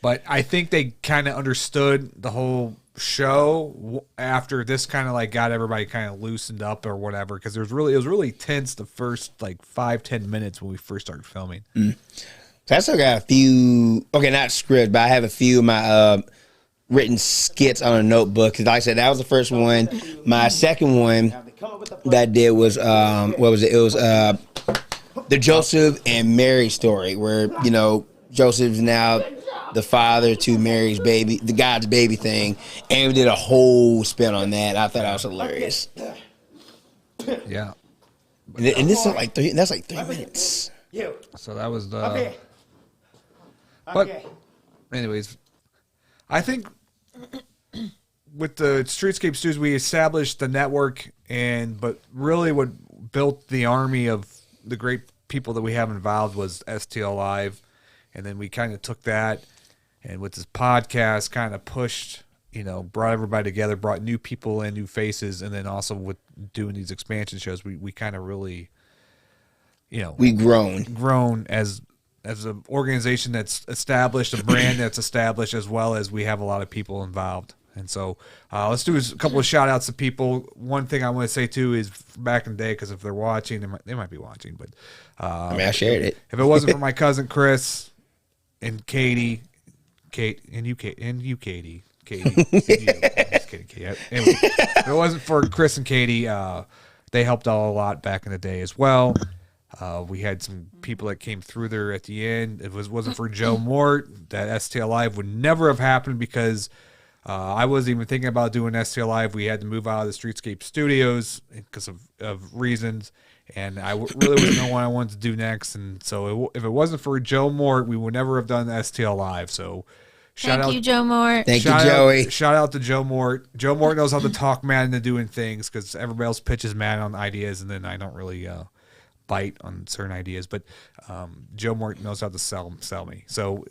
But I think they kind of understood the whole show after this kind of like got everybody kind of loosened up or whatever, because it was really tense the first like 5-10 minutes when we first started filming. So I still got a few, not script, but I have a few of my written skits on a notebook. Because like I said, that was the first one. My second one that I did was, what was it? It was the Joseph and Mary story where, Joseph's now the father to Mary's baby, the God's baby thing, and we did a whole spin on that. I thought that was hilarious. Yeah, and this is like that's like 3 minutes. So that was the. But, anyways, I think with the Streetscape Studios, we established the network, but really what built the army of the great people that we have involved was STL Live. And then we kind of took that, and with this podcast, kind of pushed, brought everybody together, brought new people in, new faces, and then also with doing these expansion shows, we kind of really, we grown as an organization that's established, a brand that's established, as well as we have a lot of people involved. And so let's do a couple of shout outs to people. One thing I want to say too is back in the day, because if they're watching, they might be watching, but I shared it. If it wasn't for my cousin Chris and Katie, and you, Katie, and you. Just kidding, Katie. Anyway, if it wasn't for Chris and Katie, they helped out a lot back in the day as well. We had some people that came through there at the end. If it wasn't for Joe Mort, that STL Live would never have happened because I wasn't even thinking about doing STL Live. We had to move out of the Streetscape Studios because of reasons, and I really was know what I wanted to do next. And so if it wasn't for Joe Mort, we would never have done STL Live. So Thank you, Joe Mort. Thank you, Joey. Shout out to Joe Mort. Joe Mort knows how to talk Matt into doing things because everybody else pitches Matt on ideas, and then I don't really bite on certain ideas. But Joe Mort knows how to sell me. So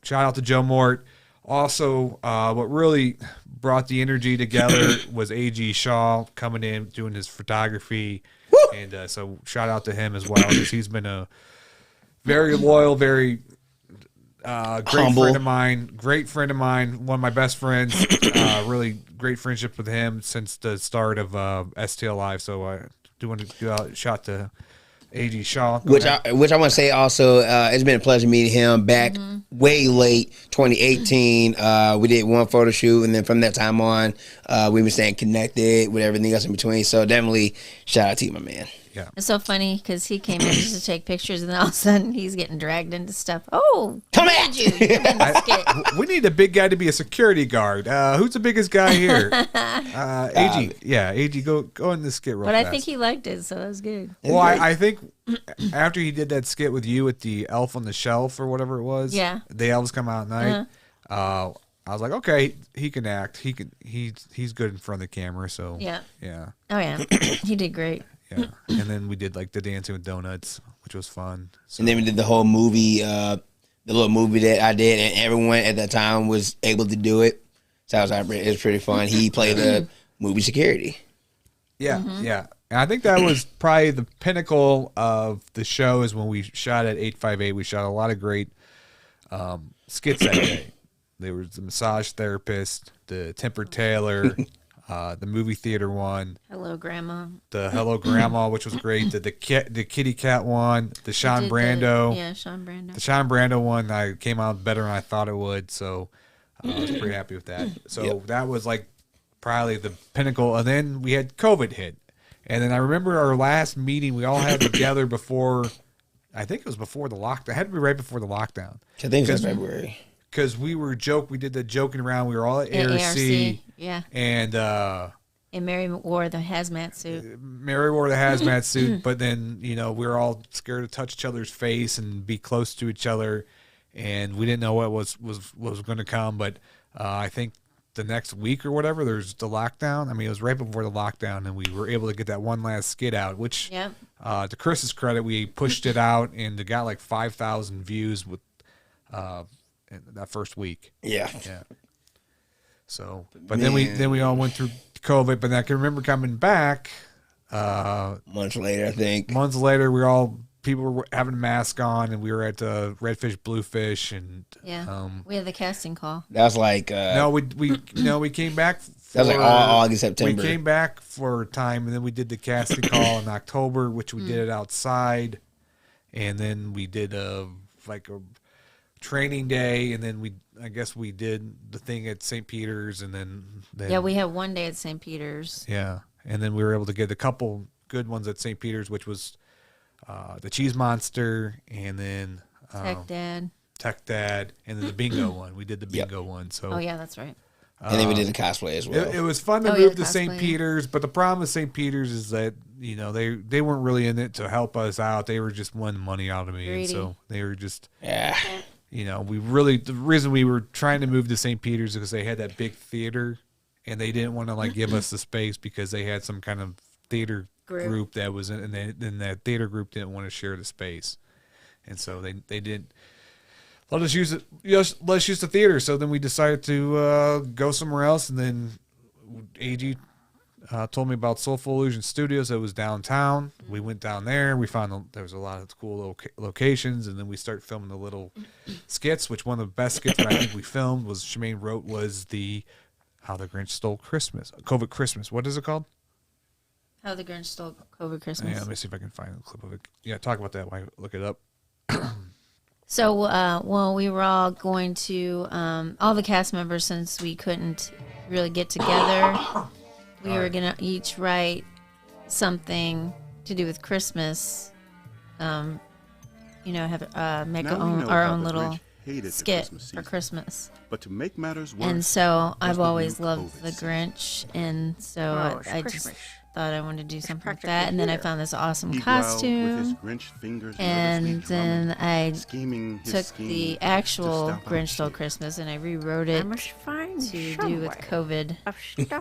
shout out to Joe Mort. Also, what really brought the energy together was A.G. Shaw coming in, doing his photography. Woo! And so shout out to him as well because he's been a very loyal, very great friend of mine, one of my best friends. Really great friendship with him since the start of STL Live. So I do want to do a shout to A.G. Shaw, which I want to say also, it's been a pleasure meeting him back way late 2018. We did one photo shoot, and then from that time on, we've been staying connected with everything else in between. So definitely shout out to you, my man. Yeah. It's so funny because he came in just to take pictures, and then all of a sudden he's getting dragged into stuff. Oh, come at you! We need a big guy to be a security guard. Who's the biggest guy here? AG. Yeah, AG, go in the skit real fast. But I think he liked it, so that was good. Well, I think after he did that skit with you at the Elf on the Shelf or whatever it was, the elves come out at night. I was like, okay, he can act. He's good in front of the camera. So yeah. Oh yeah, he did great. Yeah, and then we did like the Dancing with Donuts, which was fun. So. And then we did the whole movie, the little movie that I did, and everyone at that time was able to do it. So it was pretty fun. He played the movie security. Yeah, yeah. And I think that was probably the pinnacle of the show is when we shot at 858. We shot a lot of great skits that day. There was the massage therapist, the Temper Taylor, the movie theater one. Hello, Grandma. The Hello, Grandma, which was great. The kitty cat one. The Sean Brando. Sean Brando. The Sean Brando one came out better than I thought it would. So I was pretty happy with that. So that was like probably the pinnacle. And then we had COVID hit. And then I remember our last meeting we all had together before, I think it was before the lockdown. It had to be right before the lockdown. I think it was February. Because we did the joking around. We were all at ARC. Yeah. And Mary wore the hazmat suit. Mary wore the hazmat suit, but then, we were all scared to touch each other's face and be close to each other. And we didn't know what was going to come. But I think the next week or whatever, there's the lockdown. I mean, it was right before the lockdown, and we were able to get that one last skit out, which, to Chris's credit, we pushed it out, and it got like 5,000 views with in that first week. Yeah. So, but then we all went through COVID. But I can remember coming back months later. I think months later, people were having a mask on, and we were at Redfish Bluefish, and we had the casting call. That was like we came back. That was like August, September. We came back for a time, and then we did the casting call in October, which we did it outside, and then we did a training day, and then I guess we did the thing at St. Peter's, and then we had one day at St. Peter's. Yeah, and then we were able to get a couple good ones at St. Peter's, which was the Cheese Monster, and then Tech Dad, and then the Bingo one. We did the Bingo one. So that's right. And then we did the cosplay as well. It was fun to move to St. Peter's, but the problem with St. Peter's is that they weren't really in it to help us out. They were just wanting money out of me, and so they were just the reason we were trying to move to St. Peter's is because they had that big theater, and they didn't want to give us the space because they had some kind of theater group that was in, and that theater group didn't want to share the space, and so they didn't let us use it. Let's use the theater. So then we decided to go somewhere else, and then AG told me about Soulful Illusion Studios that was downtown. We went down there. We found there was a lot of cool locations, and then we started filming the little skits, which one of the best skits that I think we filmed was Shemaine wrote was the How the Grinch Stole Christmas. COVID Christmas. What is it called? How the Grinch Stole COVID Christmas. Yeah, let me see if I can find a clip of it. Yeah, talk about that while I look it up. So, we were all going to, all the cast members, since we couldn't really get together, we were going to each write something to do with Christmas make our own little skit for Christmas. But to make matters worse, and so I've always loved the Grinch, and so I just thought I wanted to do something like that. And then I found this awesome costume, and then I took the actual Grinch Stole Christmas and I rewrote it to do with COVID.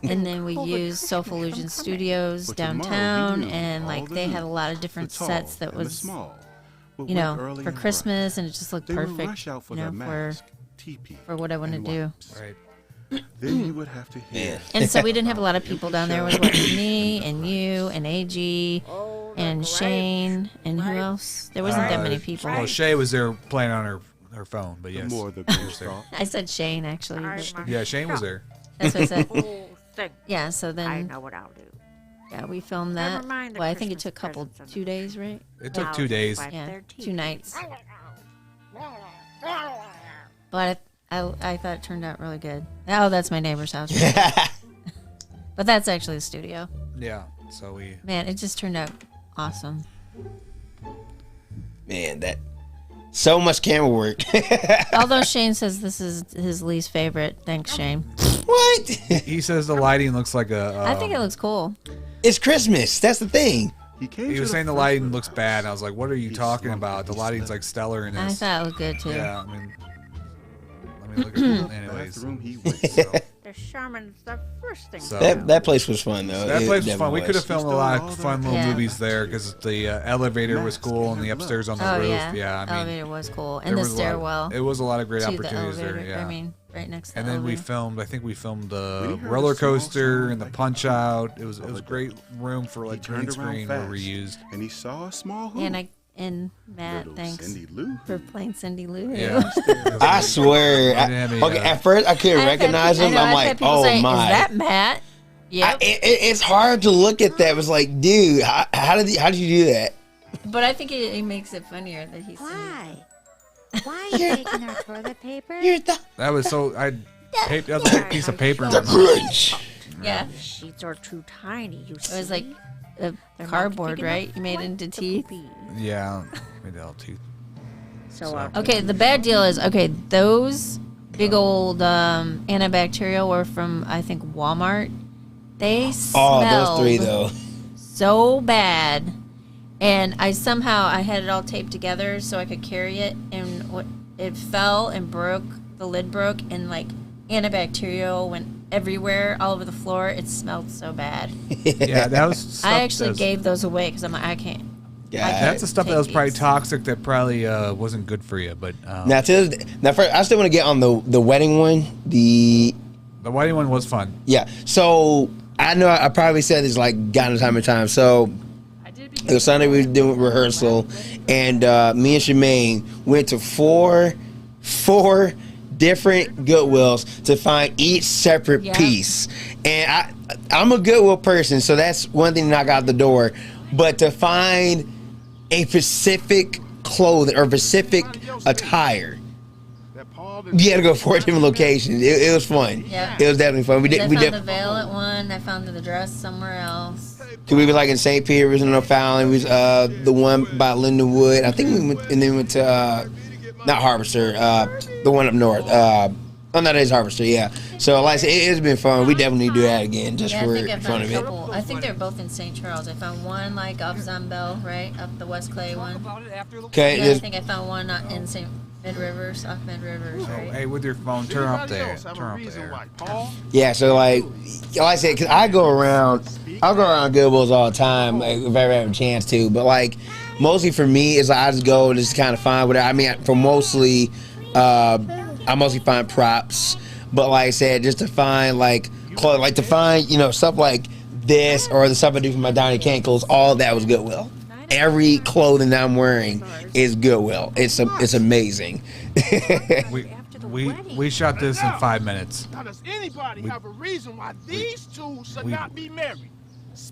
And then we used Self Illusion Studios downtown, and like they had a lot of different sets that was, for Christmas, and it just looked perfect, for what I want to do. Right. Then you would have to hear. And so we didn't have a lot of people down there. It was me and you and AG and Shane and who else? There wasn't that many people. Well, Shay was there playing on her phone, but yes. I said Shane, actually. Yeah, Shane was there. That's what I said. Yeah, so then I know what I'll do. Yeah, we filmed that. Well, I think it took 2 days, right? It took 2 days. Yeah, 2 nights. But I thought it turned out really good. Oh, that's my neighbor's house. But that's actually the studio. Yeah, so Man, it just turned out awesome. Man, that... So much camera work. Although Shane says this is his least favorite. Thanks, Shane. What? He says the lighting looks like a... I think it looks cool. It's Christmas. That's the thing. He was saying the lighting looks bad. And I was like, what are you talking about? The lighting's like stellar in this. I thought it looked good, too. Yeah, I mean... Look at it. Anyways. The Sherman's the first thing. So, that place was fun though. That place was fun. We could have filmed a lot of fun little movies there because the elevator was cool and the upstairs on the roof. Yeah, I mean, elevator was cool, and the stairwell. It was a lot of great opportunities there. Yeah, I mean, right next to the and then elevator. I think we filmed the roller coaster and the Punch Out. It was a great room for like green screen where we used. And he saw a small hoop. And Matt, thanks for playing Cindy Lou. Yeah. I swear. At first I couldn't recognize him. I'm like, oh my. Is that Matt? Yeah. It's hard to look at that. It was like, dude, how did you do that? But I think it makes it funnier that he's. Why? Why are you taking our toilet paper? That was so. That was a piece of paper. The Grinch. Yeah. The sheets are too tiny. It was like a cardboard, right? You made it into teeth. Yeah, made all teeth. So okay, the bad deal is those big old antibacterial were from I think Walmart. They smelled those 3 though so bad, and I had it all taped together so I could carry it, and it fell and broke. The lid broke, and like antibacterial went everywhere, all over the floor. It smelled so bad. Yeah, that was. I actually gave those away because I'm like, I can't. Yeah, that's the stuff that was probably toxic that probably wasn't good for you. But now first, I still want to get on the wedding one. The wedding one was fun. Yeah. So I know I probably said this like gotten time and time. So it was Sunday we were doing rehearsal, and me and Shemaine went to four different Goodwills to find each separate piece. And I'm a Goodwill person, so that's one thing to knock out the door. But to find a specific clothing or specific attire, you had to go 4 different locations. It was fun. Yeah. It was definitely fun. I found the veil at one. I found the dress somewhere else. We were like in St. Peter's and O'Fallon. We was the one by Lindenwood. I think we went, and then went to not Harvester, the one up north. That is Harvester, yeah. So like I said, it's been fun. We definitely need to do that again just for fun of it. I think they're both in St. Charles. I found one like off Zambell, right? Up the West Clay one. Okay. And I think I found one in St. Mid Rivers, off Mid Rivers, right? Hey, with your phone, turn up there. Yeah, so like I said, because I'll go around Goodwills all the time, like, if I ever have a chance to. But like mostly for me is I just go and just kind of find whatever. I mean, I mostly find props, but like I said, just to find like clothes, like to find stuff like this or the stuff I do for my Donnie Kane clothes. All of that was Goodwill. Every clothing that I'm wearing is Goodwill. It's amazing. we shot this in 5 minutes. Now, does anybody have a reason why these two should not be married?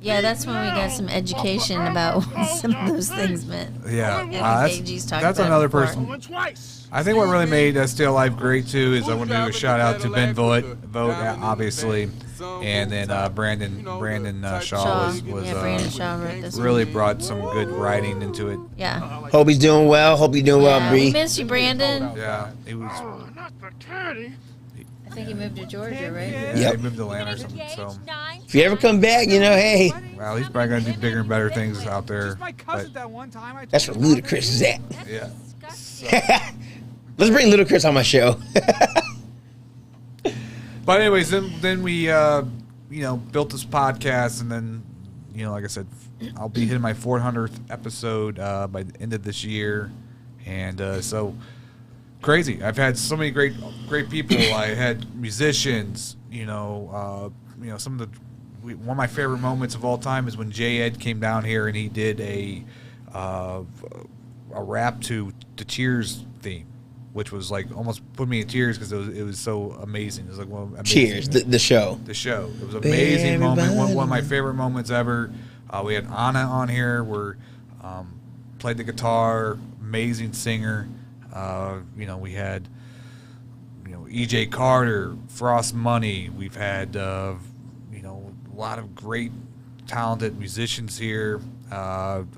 Yeah, that's when we got some education about what some of those things meant. Yeah, that's another person. I think what really made STL Life great too is I want to do a shout out to Ben Vogt, obviously. and then Brandon Shaw was Brandon Shaw wrote this really brought some good writing into it. Yeah. Hope he's doing well. Hope you're doing well, We Bree. miss you, Brandon. Yeah, it was. Not fraternity. I think he moved to Georgia, right? Yeah, Yep. he moved to Atlanta or something. So, If you ever come back, hey, well, he's probably gonna do bigger and better things out there. But, that's where Ludacris is at. yeah. Let's bring Ludacris on my show. But anyways, then we built this podcast, and then like I said, I'll be hitting my 400th episode by the end of this year, and so crazy. I've had so many great people. I had musicians. Some of the one of my favorite moments of all time is when J Ed came down here and he did a rap to the Cheers theme, which was like almost put me in tears because it was so amazing. It was like amazing. Cheers, the show. The show. It was an amazing moment. One of my favorite moments ever. We had Anna on here. Played the guitar. Amazing singer. We had E.J. Carter, Frost Money. We've had a lot of great, talented musicians here.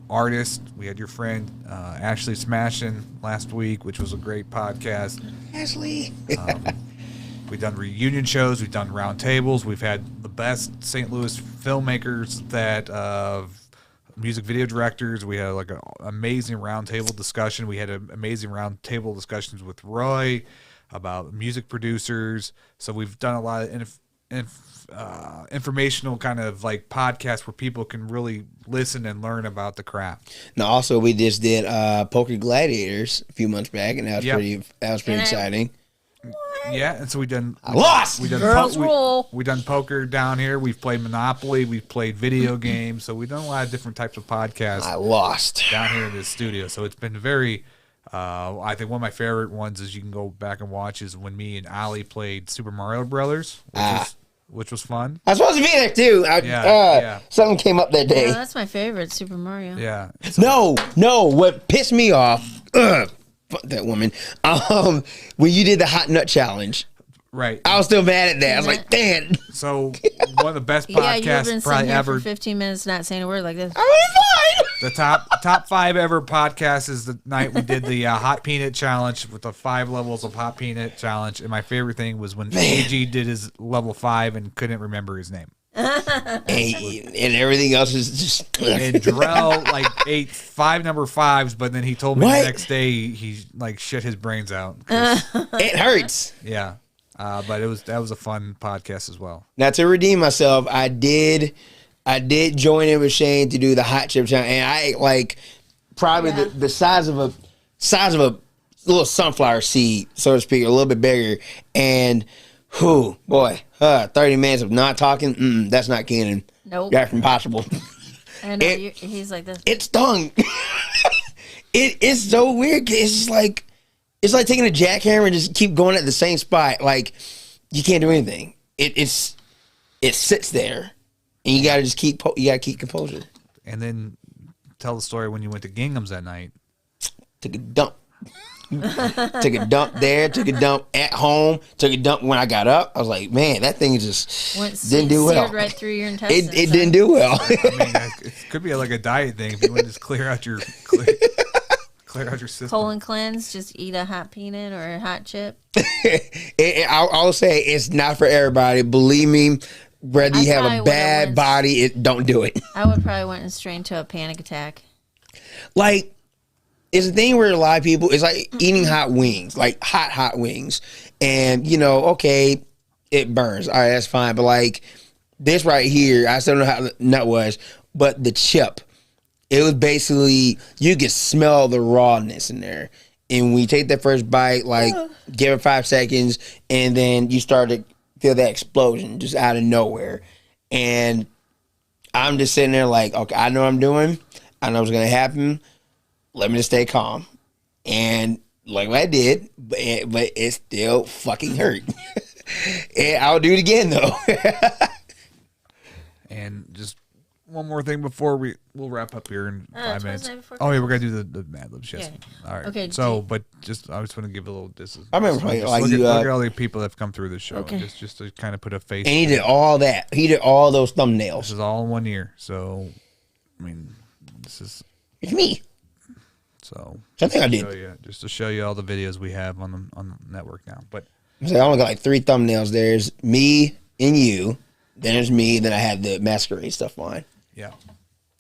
Artists. We had your friend Ashley Smashin last week, which was a great podcast. Ashley. We've done reunion shows. We've done round tables. We've had the best St. Louis filmmakers music video directors. We had like an amazing round table discussion. We had amazing round table discussions with Roy about music producers. So we've done a lot of informational kind of like podcasts where people can really listen and learn about the craft. Now, also, we just did Poker Gladiators a few months back, and that was pretty exciting. Yeah, and so we done Girls rule. We done poker down here. We've played Monopoly. We've played video games. So we've done a lot of different types of podcasts. I lost down here in this studio. So it's been very. I think one of my favorite ones is you can go back and watch is when me and Ali played Super Mario Brothers, which was fun. I was supposed to be there too. Something came up that day. Oh, that's my favorite, Super Mario. Yeah. No. What pissed me off? Fuck that woman. When you did the hot nut challenge, right? I was still mad at that. I was like, damn. So one of the best podcasts you've been probably here ever. for 15 minutes, not saying a word like this. I was fine. The top 5 ever podcast is the night we did the hot peanut challenge with the 5 levels of hot peanut challenge, and my favorite thing was when AG did his level 5 and couldn't remember his name. and everything else is just. And Jarrell ate 5 number 5s, but then he told me the next day he shit his brains out. It hurts. Yeah, but that was a fun podcast as well. Now to redeem myself, I did join in with Shane to do the hot chip challenge, and I ate like probably the size of a little sunflower seed, so to speak, a little bit bigger, and. Whew, boy, 30 minutes of not talking, that's not canon. Nope. That's impossible. I know, he's like this. It stung. It's so weird. It's just like, it's like taking a jackhammer and just keep going at the same spot. Like, you can't do anything. It sits there, and you gotta just keep composure. And then tell the story when you went to Gingham's that night. Took a dump. Took a dump there, took a dump at home, took a dump when I got up. I was like, man, that thing just didn't do well. Right through your intestines. It didn't do well. I mean, it could be like a diet thing if you want to just clear out your system. Colon cleanse, just eat a hot peanut or a hot chip. I'll say it's not for everybody. Believe me, whether you have a bad body, don't do it. I would probably went straight into a panic attack. Like, it's a thing where a lot of people, it's like eating hot wings, like hot wings. And, okay, it burns. All right, that's fine. But like this right here, I still don't know how the nut was, but the chip, it was basically, you could smell the rawness in there. And when you take that first bite, like give it 5 seconds, and then you start to feel that explosion just out of nowhere. And I'm just sitting there like, okay, I know what I'm doing. I know what's going to happen. Let me just stay calm. And like what I did, but it still fucking hurt. And I'll do it again, though. And just one more thing before we'll wrap up here in 5 minutes. Oh, yeah, we're gonna do the Mad Libs. Yes. Yeah. All right. Okay. So, but I just want to give a little. I remember playing look at all the people that have come through the show. Okay. Just to kind of put a face. And he did all that. He did all those thumbnails. This is all in 1 year. So, I mean, it's me. So I think I did. Just to show you all the videos we have on the network now. But I only got like 3 thumbnails. There's me and you. Then there's me. Then I have the masquerade stuff on. Yeah.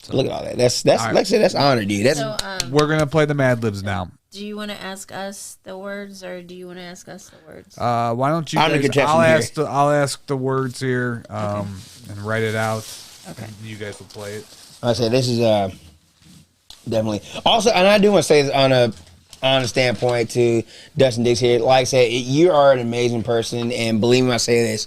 So, look at all that. That's right. Like I said, that's honor, dude. That's we're gonna play the Mad Libs now. Do you want to ask us the words, or do you want to ask us the words? Why don't you? I'll ask the words here, and write it out. Okay. You guys will play it. I say this is definitely also, and I do want to say this on a standpoint to Dustin Dix here. Like I said, you are an amazing person, and believe me when I say this,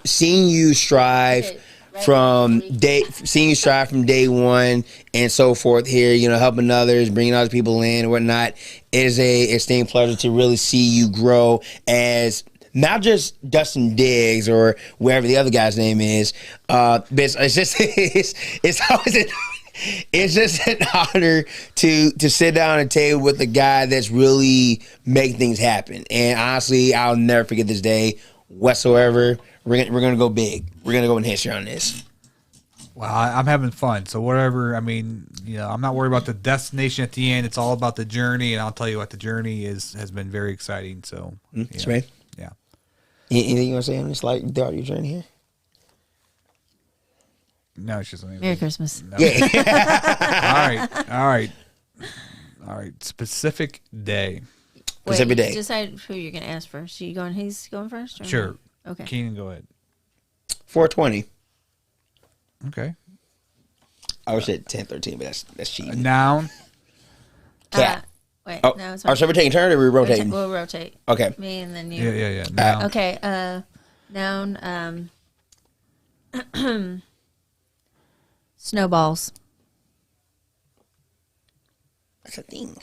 seeing you strive. Seeing you strive from day one and so forth here, helping others, bringing other people in and whatnot, it is a esteemed pleasure to really see you grow as not just Dustin Diggs or wherever the other guy's name is, but it's just an honor to sit down at a table with a guy that's really making things happen. And honestly, I'll never forget this day whatsoever. We're gonna go big. We're gonna go in history on this. Well, I'm having fun. So whatever. I mean, I'm not worried about the destination at the end. It's all about the journey, and I'll tell you what, the journey has been very exciting. So, that's right. Yeah. Anything you want to say on this, like throughout your journey here? No, it's just Merry Christmas. No. Yeah. All right. Specific day. Specific day. Decide who you're gonna ask first. He's going first. Or sure. No? Okay. Keenan, go ahead. 420. Okay. I would say 1013, but that's cheating. Noun. Cat. Wait. Oh, no, it's so we're taking turn or we're rotating? We'll rotate. Okay. Me and then you. Yeah. Noun. Okay. Noun. Snowballs. That's a thing.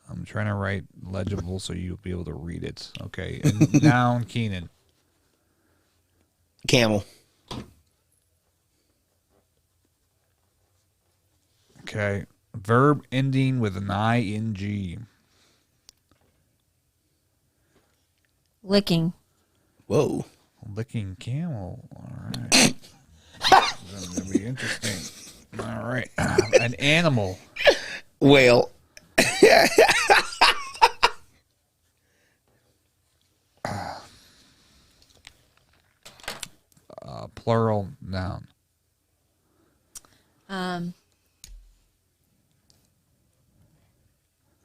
I'm trying to write legible so you'll be able to read it. Okay. And noun, Keenan. Camel. Okay. Verb ending with an ing. Licking. Whoa. Licking camel. All right. That's going to be interesting. All right. An animal. Whale. Plural noun.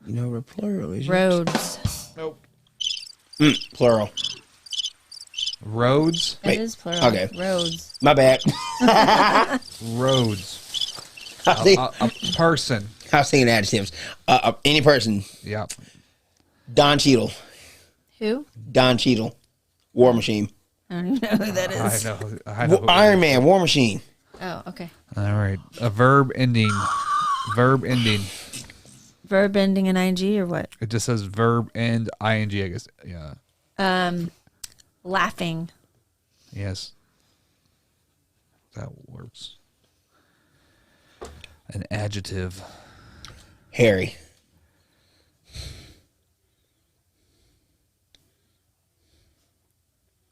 What plural is? Roads. Nope. Plural. Roads. It is plural. Okay. Roads. My bad. Roads. A person. I was thinking adjectives. Any person. Yep. Don Cheadle. Who? Don Cheadle. War Machine. I don't even know who that is. I know Iron Man. War Machine. Oh, okay. All right. A verb ending. Verb ending. Verb ending in ing or what? It just says verb end ing, I guess. Yeah. Laughing. Yes. That works. An adjective. Harry.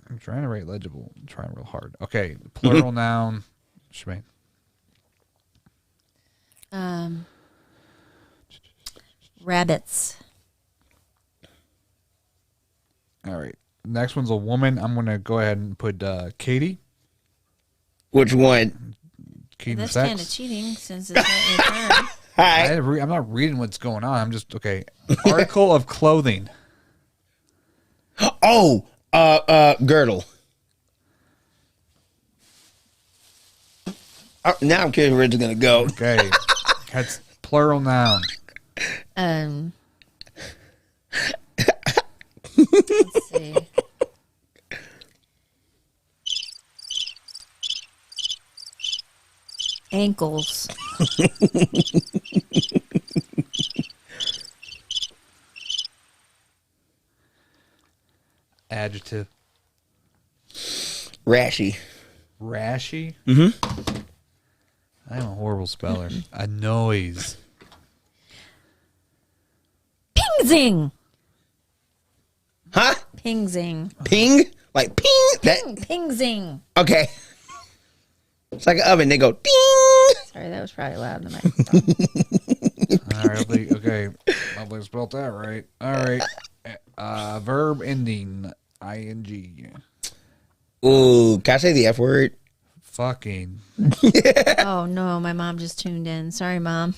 I'm trying to write legible. I'm trying real hard. Okay. Plural noun. Shemaine. Rabbits. All right. Next one's a woman. I'm going to go ahead and put Katie. Which one? Katie That's sex. kind of cheating since it's not your turn. I'm not reading what's going on. I'm just, okay. Article of clothing. Oh, girdle. Now I'm curious where it's going to go. Okay. That's plural noun. Let's see. Ankles. I'm a horrible speller. A noise. Ping zing. Huh? Ping zing. Ping? Like ping? Ping, ping zing. Okay. It's like an oven. They go ding. Sorry, that was probably loud in the microphone. All right, okay. Nobody spelled that right. All right. Verb ending ing. Ooh, can I say the F word? Fucking. Oh no, my mom just tuned in. Sorry, Mom.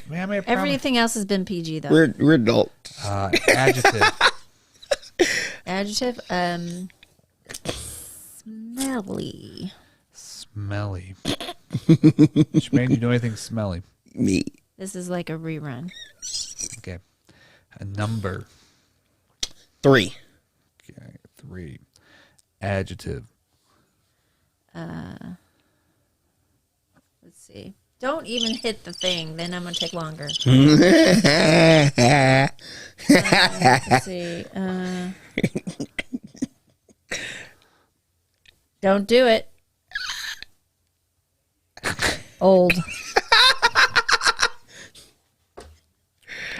Man, I Everything else has been PG though. We're adult. Adjective. Adjective. Smelly. Smelly. Shemaine, you know anything smelly? Me. This is like a rerun. Okay. A number. 3. Okay. 3. Adjective. Let's see. Don't even hit the thing. Then I'm gonna take longer. Let's see. Don't do it. Old.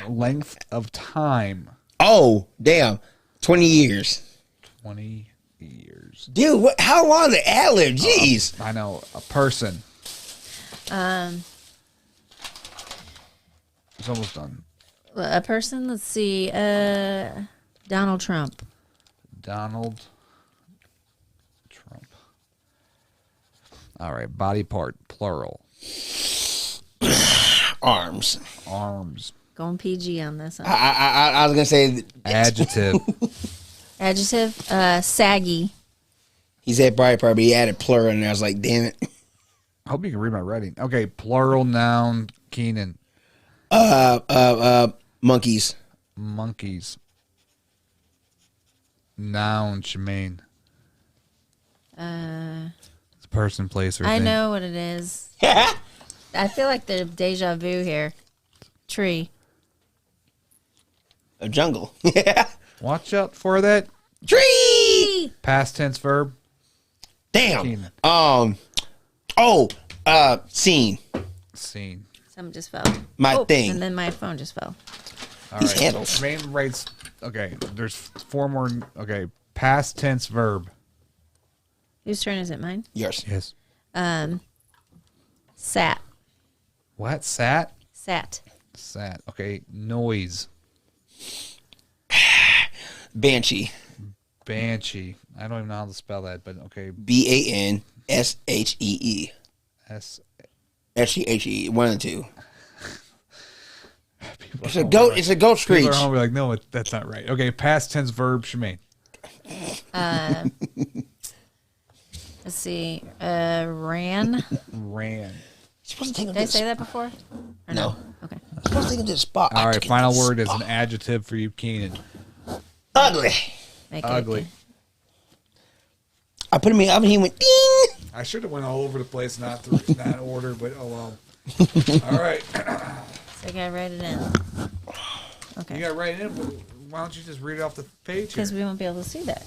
Length of time. Oh, damn. 20 years. 20 years. Dude, how long the ad-lib? Jeez. I know. A person. It's almost done. A person. Let's see. Donald Trump. Donald Trump. All right. Body part. Plural. Arms. Arms. Going PG on this. Huh? I was going to say... Adjective. Adjective. Saggy. He said body part, but he added plural, and I was like, damn it. I hope you can read my writing. Okay. Plural noun. Keenan. Monkeys. Monkeys. Noun. Shemaine. It's a person, place, or I thing. know what it is. I feel like the deja vu here. Tree. A jungle. Watch out for that. Tree. Past tense verb. Damn. Keenan. Scene. Scene. Something just fell. My thing. And then my phone just fell. All These right. handles. Main writes. Okay. There's 4 more. Okay. Past tense verb. Whose turn is it? Mine? Yours. Yes. Sat. What? Sat? Sat. Sat. Okay. Noise. Banshee. Banshee. I don't even know how to spell that, but okay. Banshee. S. She. One of the two. People It's a goat. It's a goat People screech. are home, like, no, that's not right. Okay. Past tense verb. Shemaine. Let's see. Ran. Ran. Supposed to take him Did I to say the that before? Or No. Okay. Supposed to take him to the spot. All I right. took him Final to the word is spot. an adjective for you, Keenan. Ugly. Make it Ugly. I put him in the oven. He went ding. I should have went all over the place, not order, but oh well. All right. So I gotta write it in. You Okay. got to write it in. Why don't you just read it off the page here? Because we won't be able to see that.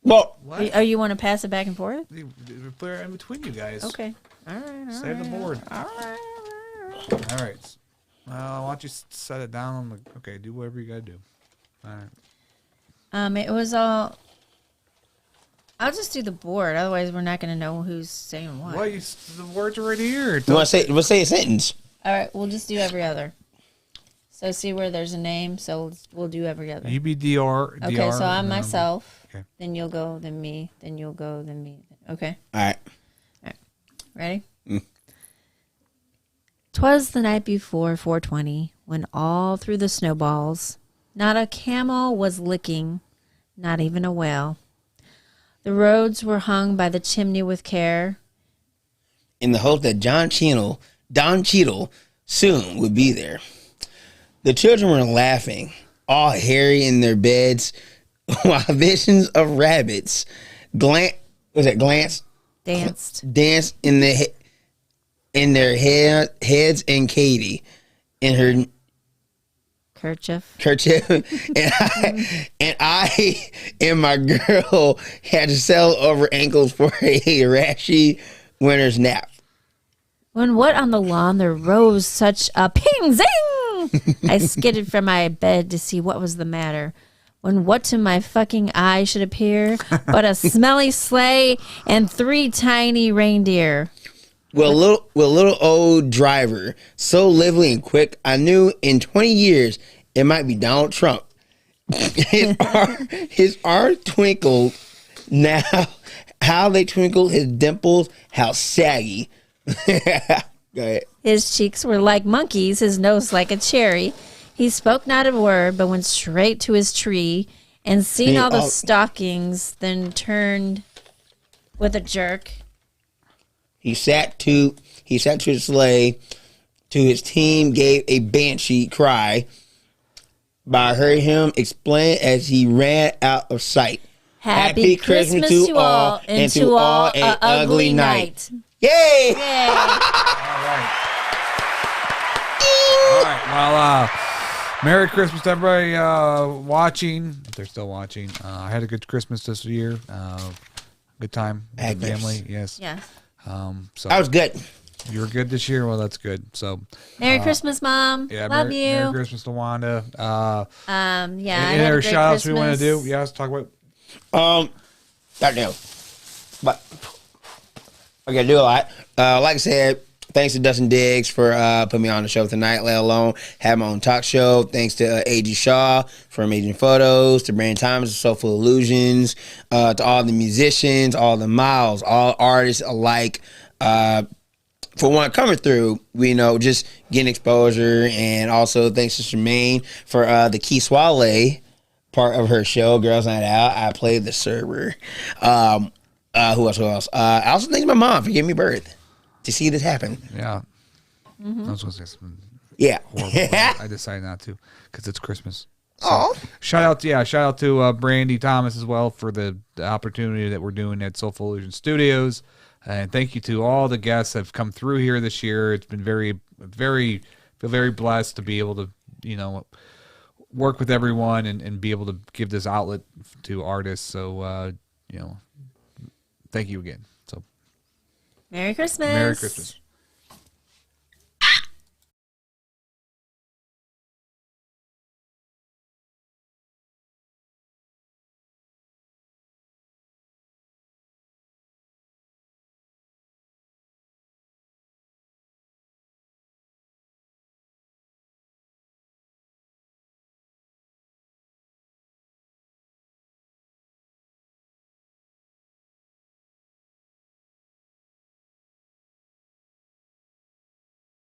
Well, What? Oh, you want to pass it back and forth? You put it in between you guys. Okay. All right. Save the board. All right. All right. Why don't you set it down on the... Okay, do whatever you got to do. All right. It was all. I'll just do the board. Otherwise, we're not going to know who's saying what. Well, the words are right here. you want to say? Let's say a sentence. All right. We'll just do every other. So see where there's a name. So we'll do every other. UBDR. Okay. So I'm myself. Okay. Then you'll go. Then me. Then you'll go. Then me. Okay. All right. Ready? 'Twas the night before 420, when all through the snowballs, not a camel was licking, not even a whale. The roads were hung by the chimney with care. In the hope that Don Cheadle soon would be there. The children were laughing, all hairy in their beds, while visions of rabbits danced in their heads, and Katie in her Kerchief. and I and my girl had to settle over ankles for a rashy winter's nap. When what on the lawn there rose such a ping zing. I skidded from my bed to see what was the matter. When what to my fucking eye should appear but a smelly sleigh and 3 tiny reindeer. Well, little old driver, so lively and quick, I knew in 20 years it might be Donald Trump. His arms twinkled. Now, how they twinkled, his dimples, how saggy. Go ahead. His cheeks were like monkeys, his nose like a cherry. He spoke not a word, but went straight to his tree, and seeing all the stockings, then turned with a jerk. He sat to his sleigh, to his team gave a banshee cry. But I heard him explain as he ran out of sight. Happy Christmas to all, and to all a ugly night. Yay! Yay! All right. Well, Merry Christmas to everybody watching. If they're still watching. I had a good Christmas this year. Good time with the family. Yes. Yeah. So I was good. You were good this year? Well, that's good. So Merry Christmas, Mom. yeah, Love you. Merry Christmas to Wanda. Yeah. Any other shout outs we want to do? Yeah, let's talk about. I know. But I gotta do a lot. Like I said, thanks to Dustin Diggs for putting me on the show tonight, let alone have my own talk show. Thanks to A.G. Shaw for amazing photos, to Brandon Thomas of Soulful Illusions, to all the musicians, all the Miles, all artists alike. For one, coming through, just getting exposure, and also thanks to Charmaine for the Key Swale part of her show, Girls Night Out. I played the server. Who else? I also thank my mom for giving me birth to see this happen. Yeah. I was going to say something. Yeah. Horrible. I decided not to because it's Christmas. Oh. Shout out to Brandy Thomas as well for the opportunity that we're doing at Soulful Illusion Studios. And thank you to all the guests that have come through here this year. It's been feel very blessed to be able to, work with everyone and be able to give this outlet to artists. So, thank you again. So, Merry Christmas. Merry Christmas.